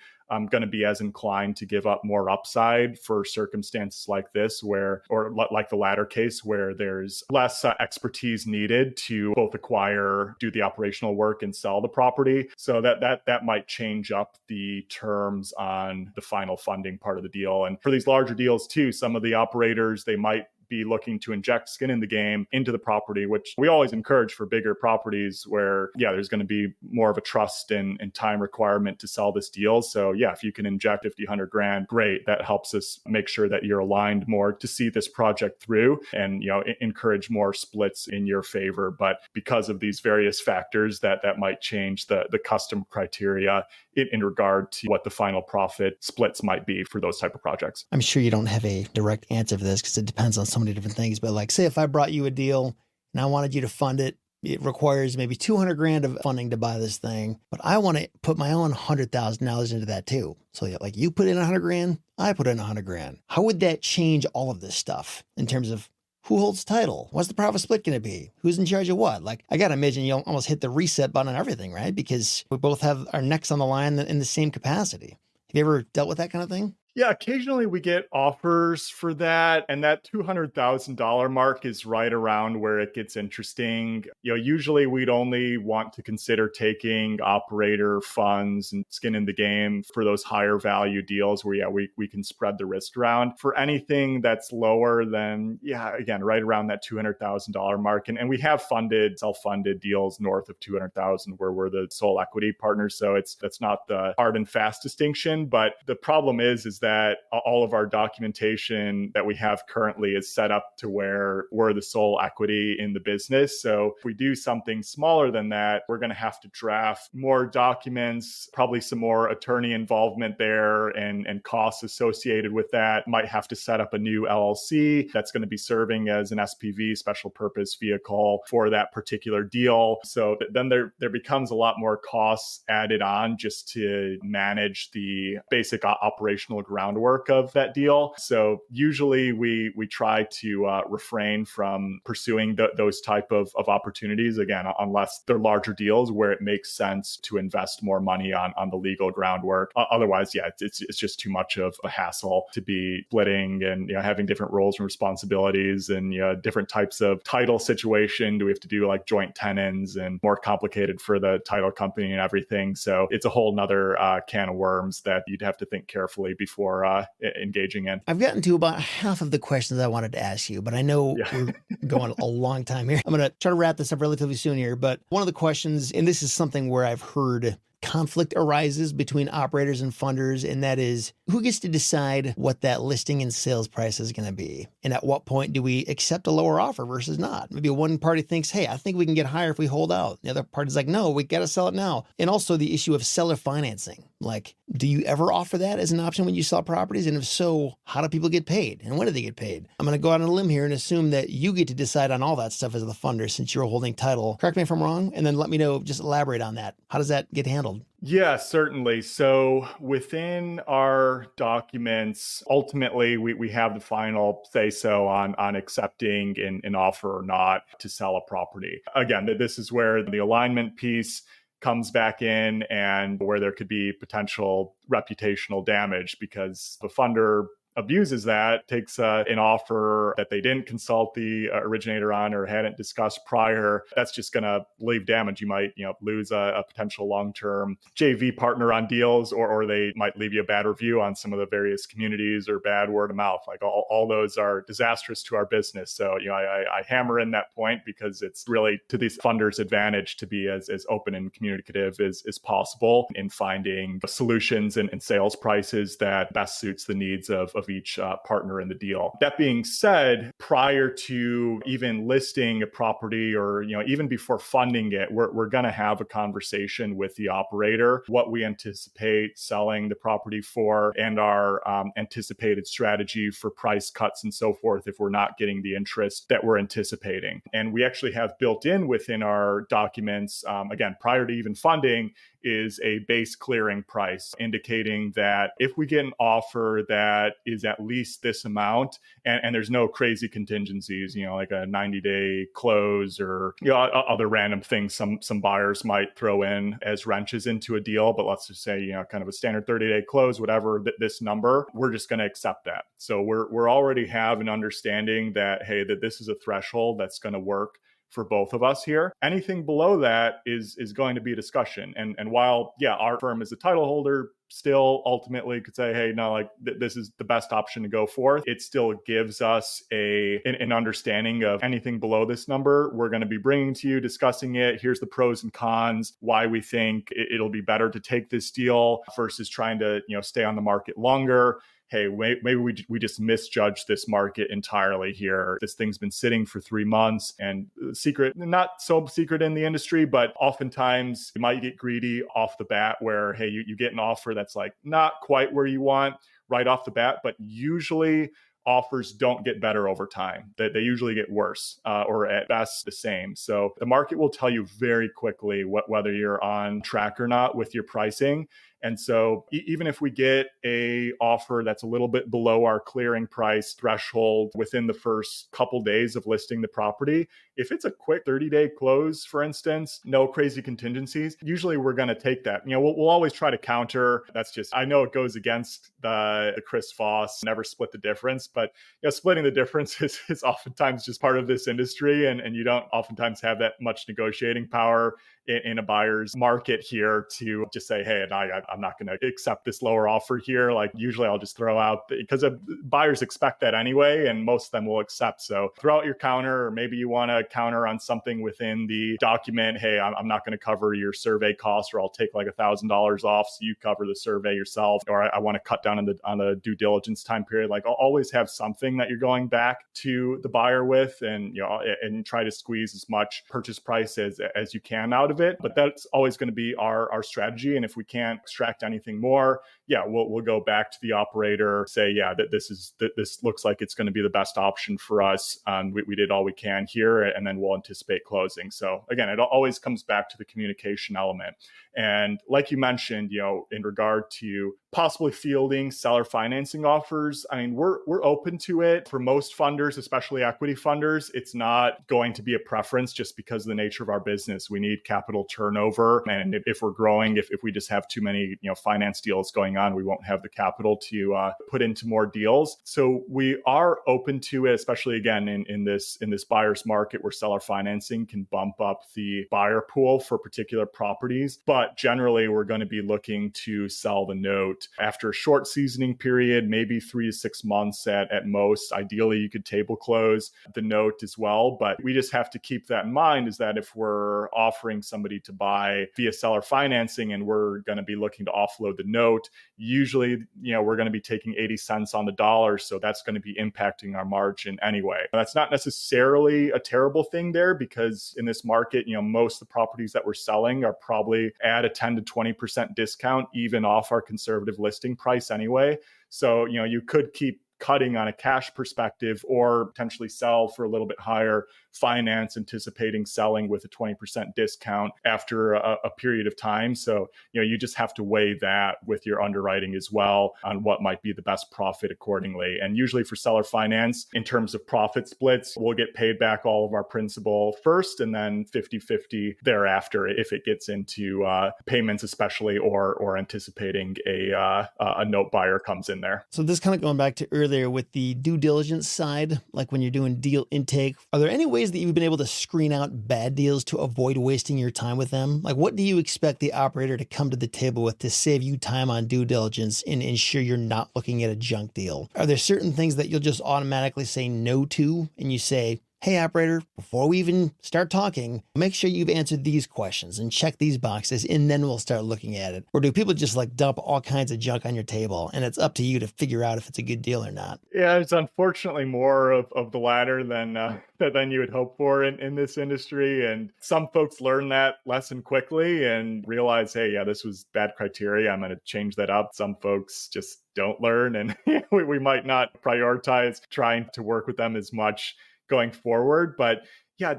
going to be as inclined to give up more upside for circumstances like this like the latter case where there's less expertise needed to both acquire, do the operational work and sell the property. So that might change up the terms on the final funding part of the deal. And for these larger deals too, some of the operators, they might be looking to inject skin in the game into the property, which we always encourage for bigger properties where, there's going to be more of a trust and time requirement to sell this deal. So if you can inject 100 grand, great. That helps us make sure that you're aligned more to see this project through and, encourage more splits in your favor. But because of these various factors that might change the custom criteria in regard to what the final profit splits might be for those type of projects. I'm sure you don't have a direct answer for this because it depends on so many different things. But like, say if I brought you a deal and I wanted you to fund it, it requires maybe 200 grand of funding to buy this thing, but I want to put my own $100,000 into that too. So like you put in 100 grand, I put in 100 grand. How would that change all of this stuff in terms of who holds title? What's the profit split going to be? Who's in charge of what? Like, I got to imagine you'll almost hit the reset button on everything, right? Because we both have our necks on the line in the same capacity. Have you ever dealt with that kind of thing? Yeah, occasionally we get offers for that. And that $200,000 mark is right around where it gets interesting. Usually we'd only want to consider taking operator funds and skin in the game for those higher value deals where, we can spread the risk around. For anything that's lower than, again, right around that $200,000 mark. And we have self-funded deals north of $200,000 where we're the sole equity partner. So that's not the hard and fast distinction. But the problem is that all of our documentation that we have currently is set up to where we're the sole equity in the business. So if we do something smaller than that, we're going to have to draft more documents, probably some more attorney involvement there and costs associated with that. Might have to set up a new LLC that's going to be serving as an SPV, special purpose vehicle, for that particular deal. So then there becomes a lot more costs added on just to manage the basic operational groundwork of that deal. So usually we try to refrain from pursuing those type of opportunities, again, unless they're larger deals where it makes sense to invest more money on the legal groundwork. Otherwise, yeah, it's just too much of a hassle to be splitting and having different roles and responsibilities and different types of title situation. Do we have to do like joint tenants and more complicated for the title company and everything? So it's a whole nother can of worms that you'd have to think carefully before engaging in. I've gotten to about half of the questions I wanted to ask you, but I know we're going a long time here. I'm going to try to wrap this up relatively soon here, but one of the questions, and this is something where I've heard conflict arises between operators and funders, and that is who gets to decide what that listing and sales price is going to be? And at what point do we accept a lower offer versus not? Maybe one party thinks, hey, I think we can get higher if we hold out. The other party's like, no, we got to sell it now. And also the issue of seller financing. Like, do you ever offer that as an option when you sell properties? And if so, how do people get paid? And when do they get paid? I'm going to go out on a limb here and assume that you get to decide on all that stuff as the funder since you're holding title. Correct me if I'm wrong, and then let me know, just elaborate on that. How does that get handled? Yeah, certainly. So within our documents, ultimately, we have the final say-so on accepting an offer or not to sell a property. Again, this is where the alignment piece comes back in and where there could be potential reputational damage because the funder abuses that, takes an offer that they didn't consult the originator on or hadn't discussed prior. That's just going to leave damage. You might lose a potential long-term JV partner on deals, or they might leave you a bad review on some of the various communities or bad word of mouth. Like all those are disastrous to our business. So I hammer in that point because it's really to these funders' advantage to be as open and communicative as possible in finding solutions and sales prices that best suits the needs of each partner in the deal. That being said, prior to even listing a property or even before funding it, we're going to have a conversation with the operator, what we anticipate selling the property for, and our anticipated strategy for price cuts and so forth if we're not getting the interest that we're anticipating. And we actually have built in within our documents, again, prior to even funding, is a base clearing price, indicating that if we get an offer that is at least this amount, and there's no crazy contingencies, like a 90-day close or other random things some buyers might throw in as wrenches into a deal, but let's just say kind of a standard 30-day close, whatever this number, we're just going to accept that. So we're already have an understanding that that this is a threshold that's going to work for both of us here. Anything below that is going to be a discussion. And while, our firm is a title holder, still ultimately could say, hey, no, this is the best option to go for. It still gives us an understanding of anything below this number we're going to be bringing to you, discussing it. Here's the pros and cons, why we think it'll be better to take this deal versus trying to stay on the market longer. Hey, maybe we just misjudged this market entirely here. This thing's been sitting for 3 months, and secret, not so secret in the industry, but oftentimes you might get greedy off the bat where, hey, you get an offer that's like not quite where you want right off the bat, but usually offers don't get better over time. They usually get worse or at best the same. So the market will tell you very quickly whether you're on track or not with your pricing. And so even if we get a offer that's a little bit below our clearing price threshold within the first couple days of listing the property, if it's a quick 30-day close, for instance, no crazy contingencies, usually we're going to take that. We'll always try to counter. That's just, I know it goes against the Chris Voss, never split the difference, but splitting the difference is oftentimes just part of this industry, and you don't oftentimes have that much negotiating power in a buyer's market here to just say, hey, and I I'm not going to accept this lower offer here. Like usually I'll just throw out, because buyers expect that anyway, and most of them will accept. So throw out your counter, or maybe you want to counter on something within the document. Hey, I'm not going to cover your survey costs, or I'll take like $1,000 off so you cover the survey yourself, or I want to cut down on the due diligence time period. Like I'll always have something that you're going back to the buyer with, and and try to squeeze as much purchase price as you can out of it. But that's always going to be our strategy. And if we can't extract anything more, we'll go back to the operator, say, that this looks like it's going to be the best option for us. We did all we can here, and then we'll anticipate closing. So again, it always comes back to the communication element. And like you mentioned, in regard to possibly fielding seller financing offers, I mean, we're open to it. For most funders, especially equity funders, it's not going to be a preference just because of the nature of our business. We need capital turnover. And if we're growing, if we just have too many, finance deals going on, we won't have the capital to put into more deals. So we are open to it, especially again, in this buyer's market where seller financing can bump up the buyer pool for particular properties. But generally, we're going to be looking to sell the note after a short seasoning period, maybe 3 to 6 months at most. Ideally, you could table close the note as well. But we just have to keep that in mind, is that if we're offering somebody to buy via seller financing and we're going to be looking to offload the note, usually, we're going to be taking 80 cents on the dollar. So that's going to be impacting our margin anyway. That's not necessarily a terrible thing there, because in this market, most of the properties that we're selling are probably at a 10 to 20% discount, even off our conservative listing price anyway. So, you could keep cutting on a cash perspective, or potentially sell for a little bit higher finance, anticipating selling with a 20% discount after a period of time. So, you just have to weigh that with your underwriting as well on what might be the best profit accordingly. And usually for seller finance, in terms of profit splits, we'll get paid back all of our principal first, and then 50-50 thereafter if it gets into payments, especially, or anticipating a note buyer comes in there. So this kind of going back to earlier with the due diligence side, like when you're doing deal intake, are there any ways that you've been able to screen out bad deals to avoid wasting your time with them? Like, what do you expect the operator to come to the table with to save you time on due diligence and ensure you're not looking at a junk deal? Are there certain things that you'll just automatically say no to, and you say, hey, operator, before we even start talking, make sure you've answered these questions and check these boxes, and then we'll start looking at it? Or do people just like dump all kinds of junk on your table, and it's up to you to figure out if it's a good deal or not? Yeah, it's unfortunately more of the latter than you would hope for in this industry. And some folks learn that lesson quickly and realize, hey, this was bad criteria, I'm going to change that up. Some folks just don't learn, and we might not prioritize trying to work with them as much going forward. But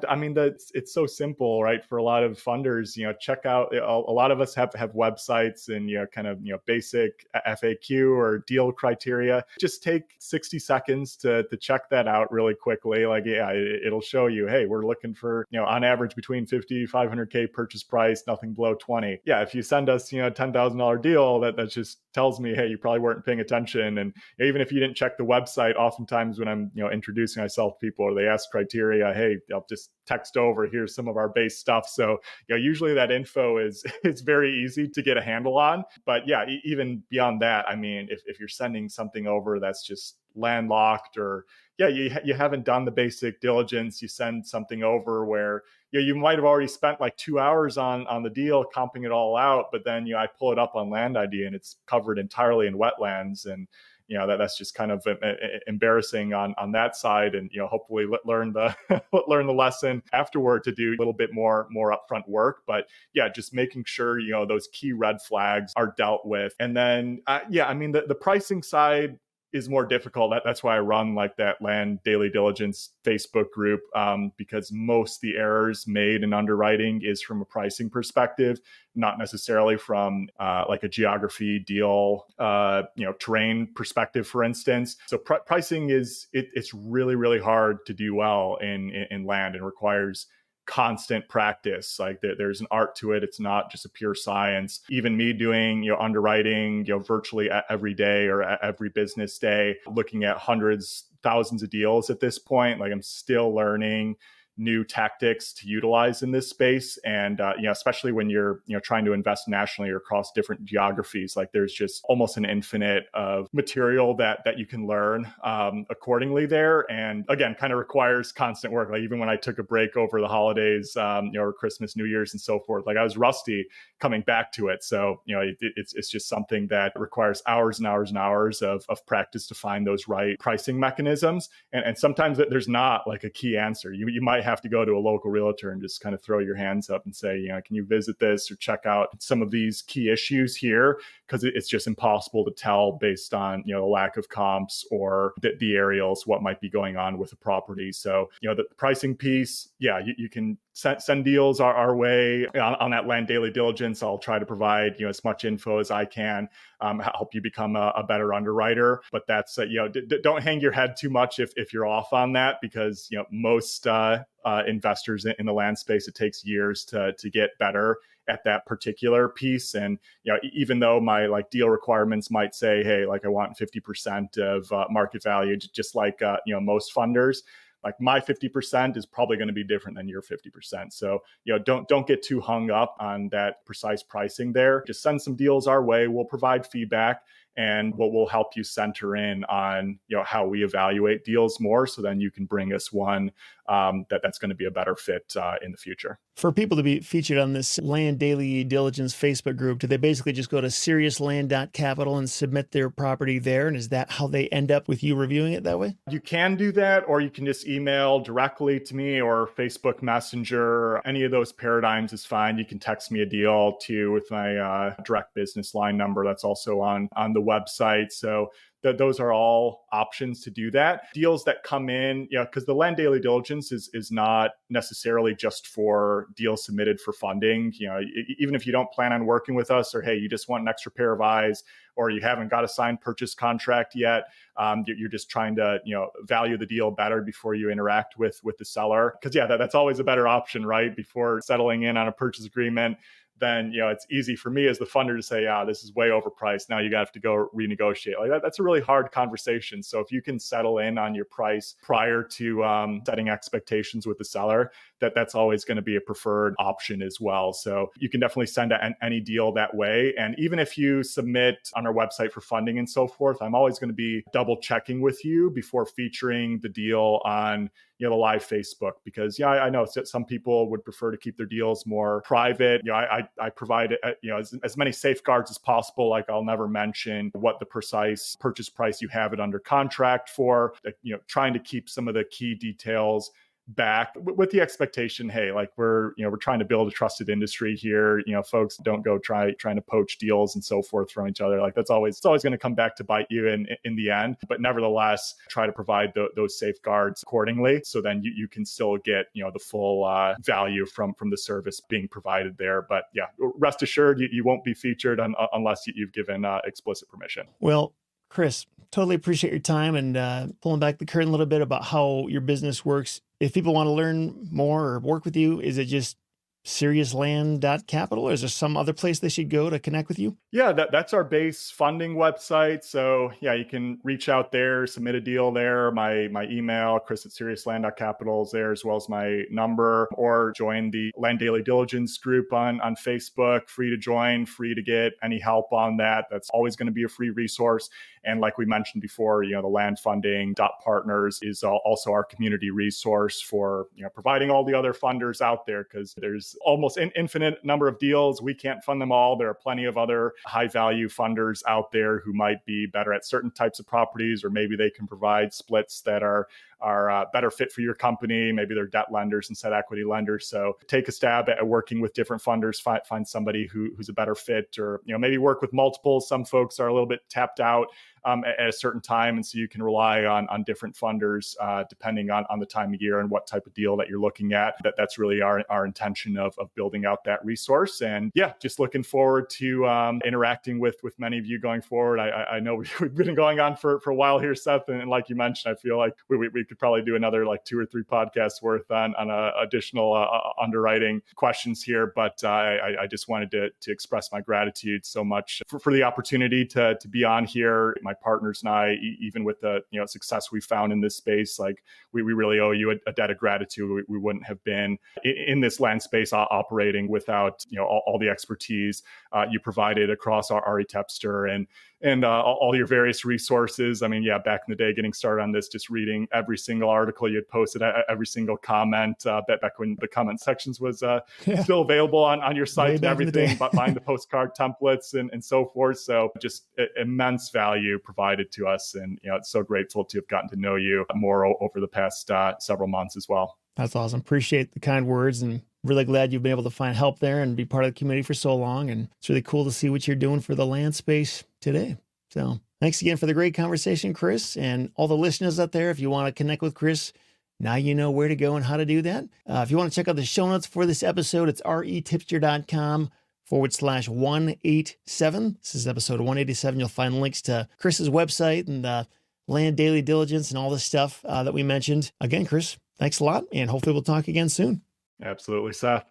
I mean, it's so simple, right? For a lot of funders, check out, a lot of us have websites and, kind of, basic FAQ or deal criteria. Just take 60 seconds to check that out really quickly. Like, it'll show you, hey, we're looking for, on average between 50, 500K purchase price, nothing below 20. Yeah. If you send us, a $10,000 deal, that just tells me, hey, you probably weren't paying attention. And even if you didn't check the website, oftentimes when I'm, introducing myself to people, or they ask criteria, hey, I'll just text over, here's some of our base stuff. So, usually that info is very easy to get a handle on. But even beyond that, I mean, if you're sending something over that's just landlocked, or you haven't done the basic diligence, you send something over where you might have already spent like 2 hours on the deal, comping it all out, but then I pull it up on Land ID and it's covered entirely in wetlands, and that's just kind of embarrassing on that side. And hopefully learn the learn the lesson afterward to do a little bit more upfront work. But just making sure those key red flags are dealt with. And then I mean, the pricing side is more difficult. That's why I run like that Land Daily Diligence Facebook group, because most of the errors made in underwriting is from a pricing perspective, not necessarily from like a geography, deal, terrain perspective, for instance. So pricing it's really, really hard to do well in land, and requires constant practice. Like there's an art to it. It's not just a pure science. Even me doing, underwriting, virtually every day or every business day, looking at hundreds, thousands of deals at this point, like I'm still learning new tactics to utilize in this space. And, especially when you're, trying to invest nationally or across different geographies, like there's just almost an infinite of material that you can learn accordingly there. And again, kind of requires constant work. Like even when I took a break over the holidays, or Christmas, New Year's and so forth, like I was rusty coming back to it. So, it's just something that requires hours and hours and hours of practice to find those right pricing mechanisms. And sometimes there's not like a key answer. You might have to go to a local realtor and just kind of throw your hands up and say, can you visit this or check out some of these key issues here? Because it's just impossible to tell based on, the lack of comps or the aerials, what might be going on with the property. So, the pricing piece, you can send deals our way on that Land Daily Diligence. I'll try to provide, as much info as I can, help you become a better underwriter. But that's, don't hang your head too much if you're off on that, because, most investors in the land space, it takes years to get better at that particular piece. And, even though my like deal requirements might say, hey, like I want 50% of market value, just like, most funders, like my 50% is probably going to be different than your 50%. So, don't get too hung up on that precise pricing there. Just send some deals our way. We'll provide feedback, and we'll help you center in on, how we evaluate deals more. So then you can bring us one that's going to be a better fit in the future. For people to be featured on this Land Daily Diligence Facebook group, do they basically just go to seriousland.capital and submit their property there? And is that how they end up with you reviewing it that way? You can do that, or you can just email directly to me or Facebook Messenger. Any of those paradigms is fine. You can text me a deal too with my direct business line number. That's also on the website. So those are all options to do that. Deals that come in, because the Land Daily Diligence is not necessarily just for deals submitted for funding. Even if you don't plan on working with us, or hey, you just want an extra pair of eyes, or you haven't got a signed purchase contract yet, you're just trying to value the deal better before you interact with the seller. Because that's always a better option, right? Before settling in on a purchase agreement, then it's easy for me as the funder to say, this is way overpriced. Now you have to go renegotiate. Like that's a really hard conversation. So if you can settle in on your price prior to setting expectations with the seller, that's always going to be a preferred option as well. So you can definitely send any deal that way. And even if you submit on our website for funding and so forth, I'm always going to be double checking with you before featuring the deal on the live Facebook, because I know some people would prefer to keep their deals more private. I provide as many safeguards as possible. Like I'll never mention what the precise purchase price you have it under contract for. Trying to keep some of the key details back with the expectation, hey, like we're trying to build a trusted industry here. Folks don't go trying to poach deals and so forth from each other. Like it's always going to come back to bite you in the end. But nevertheless, try to provide those safeguards accordingly, so then you can still get the full value from the service being provided there. But rest assured, you won't be featured unless you've given explicit permission. Well, Chris, totally appreciate your time and pulling back the curtain a little bit about how your business works. If people want to learn more or work with you, is it just seriousland.capital, or is there some other place they should go to connect with you? Yeah, that's our base funding website. So you can reach out there, submit a deal there. My email, chris@seriousland.capital is there, as well as my number, or join the Land Daily Diligence group on Facebook. Free to join, free to get any help on that. That's always going to be a free resource. And like we mentioned before, the Land Funding Partners is also our community resource for providing all the other funders out there, because there's almost an infinite number of deals. We can't fund them all. There are plenty of other high value funders out there who might be better at certain types of properties, or maybe they can provide splits that are better fit for your company. Maybe they're debt lenders instead of equity lenders. So take a stab at working with different funders, find somebody who's a better fit, or maybe work with multiple. Some folks are a little bit tapped out at a certain time, and so you can rely on different funders depending on the time of year and what type of deal that you're looking at. That's really our intention of building out that resource. And just looking forward to interacting with many of you going forward. I know we've been going on for a while here, Seth, and like you mentioned, I feel like we could probably do another like 2 or 3 podcasts worth on additional underwriting questions here. But I just wanted to express my gratitude so much for the opportunity to be on here. My my partners and I, even with the success we found in this space, like we really owe you a debt of gratitude. We wouldn't have been in this land space operating without all the expertise you provided across our REtipster and all your various resources. I mean, yeah, back in the day, getting started on this, just reading every single article you had posted, every single comment, back when the comment sections was still available on your site and everything, but buying the postcard templates and so forth. So just immense value provided to us. And, it's so grateful to have gotten to know you more over the past several months as well. That's awesome. Appreciate the kind words, and really glad you've been able to find help there and be part of the community for so long. And it's really cool to see what you're doing for the land space today. So thanks again for the great conversation, Chris, and all the listeners out there. If you want to connect with Chris, now you know where to go and how to do that. If you want to check out the show notes for this episode, it's retipster.com/187. This is episode 187. You'll find links to Chris's website and land daily diligence and all the stuff that we mentioned. Again, Chris, thanks a lot, and hopefully we'll talk again soon. Absolutely, Seth.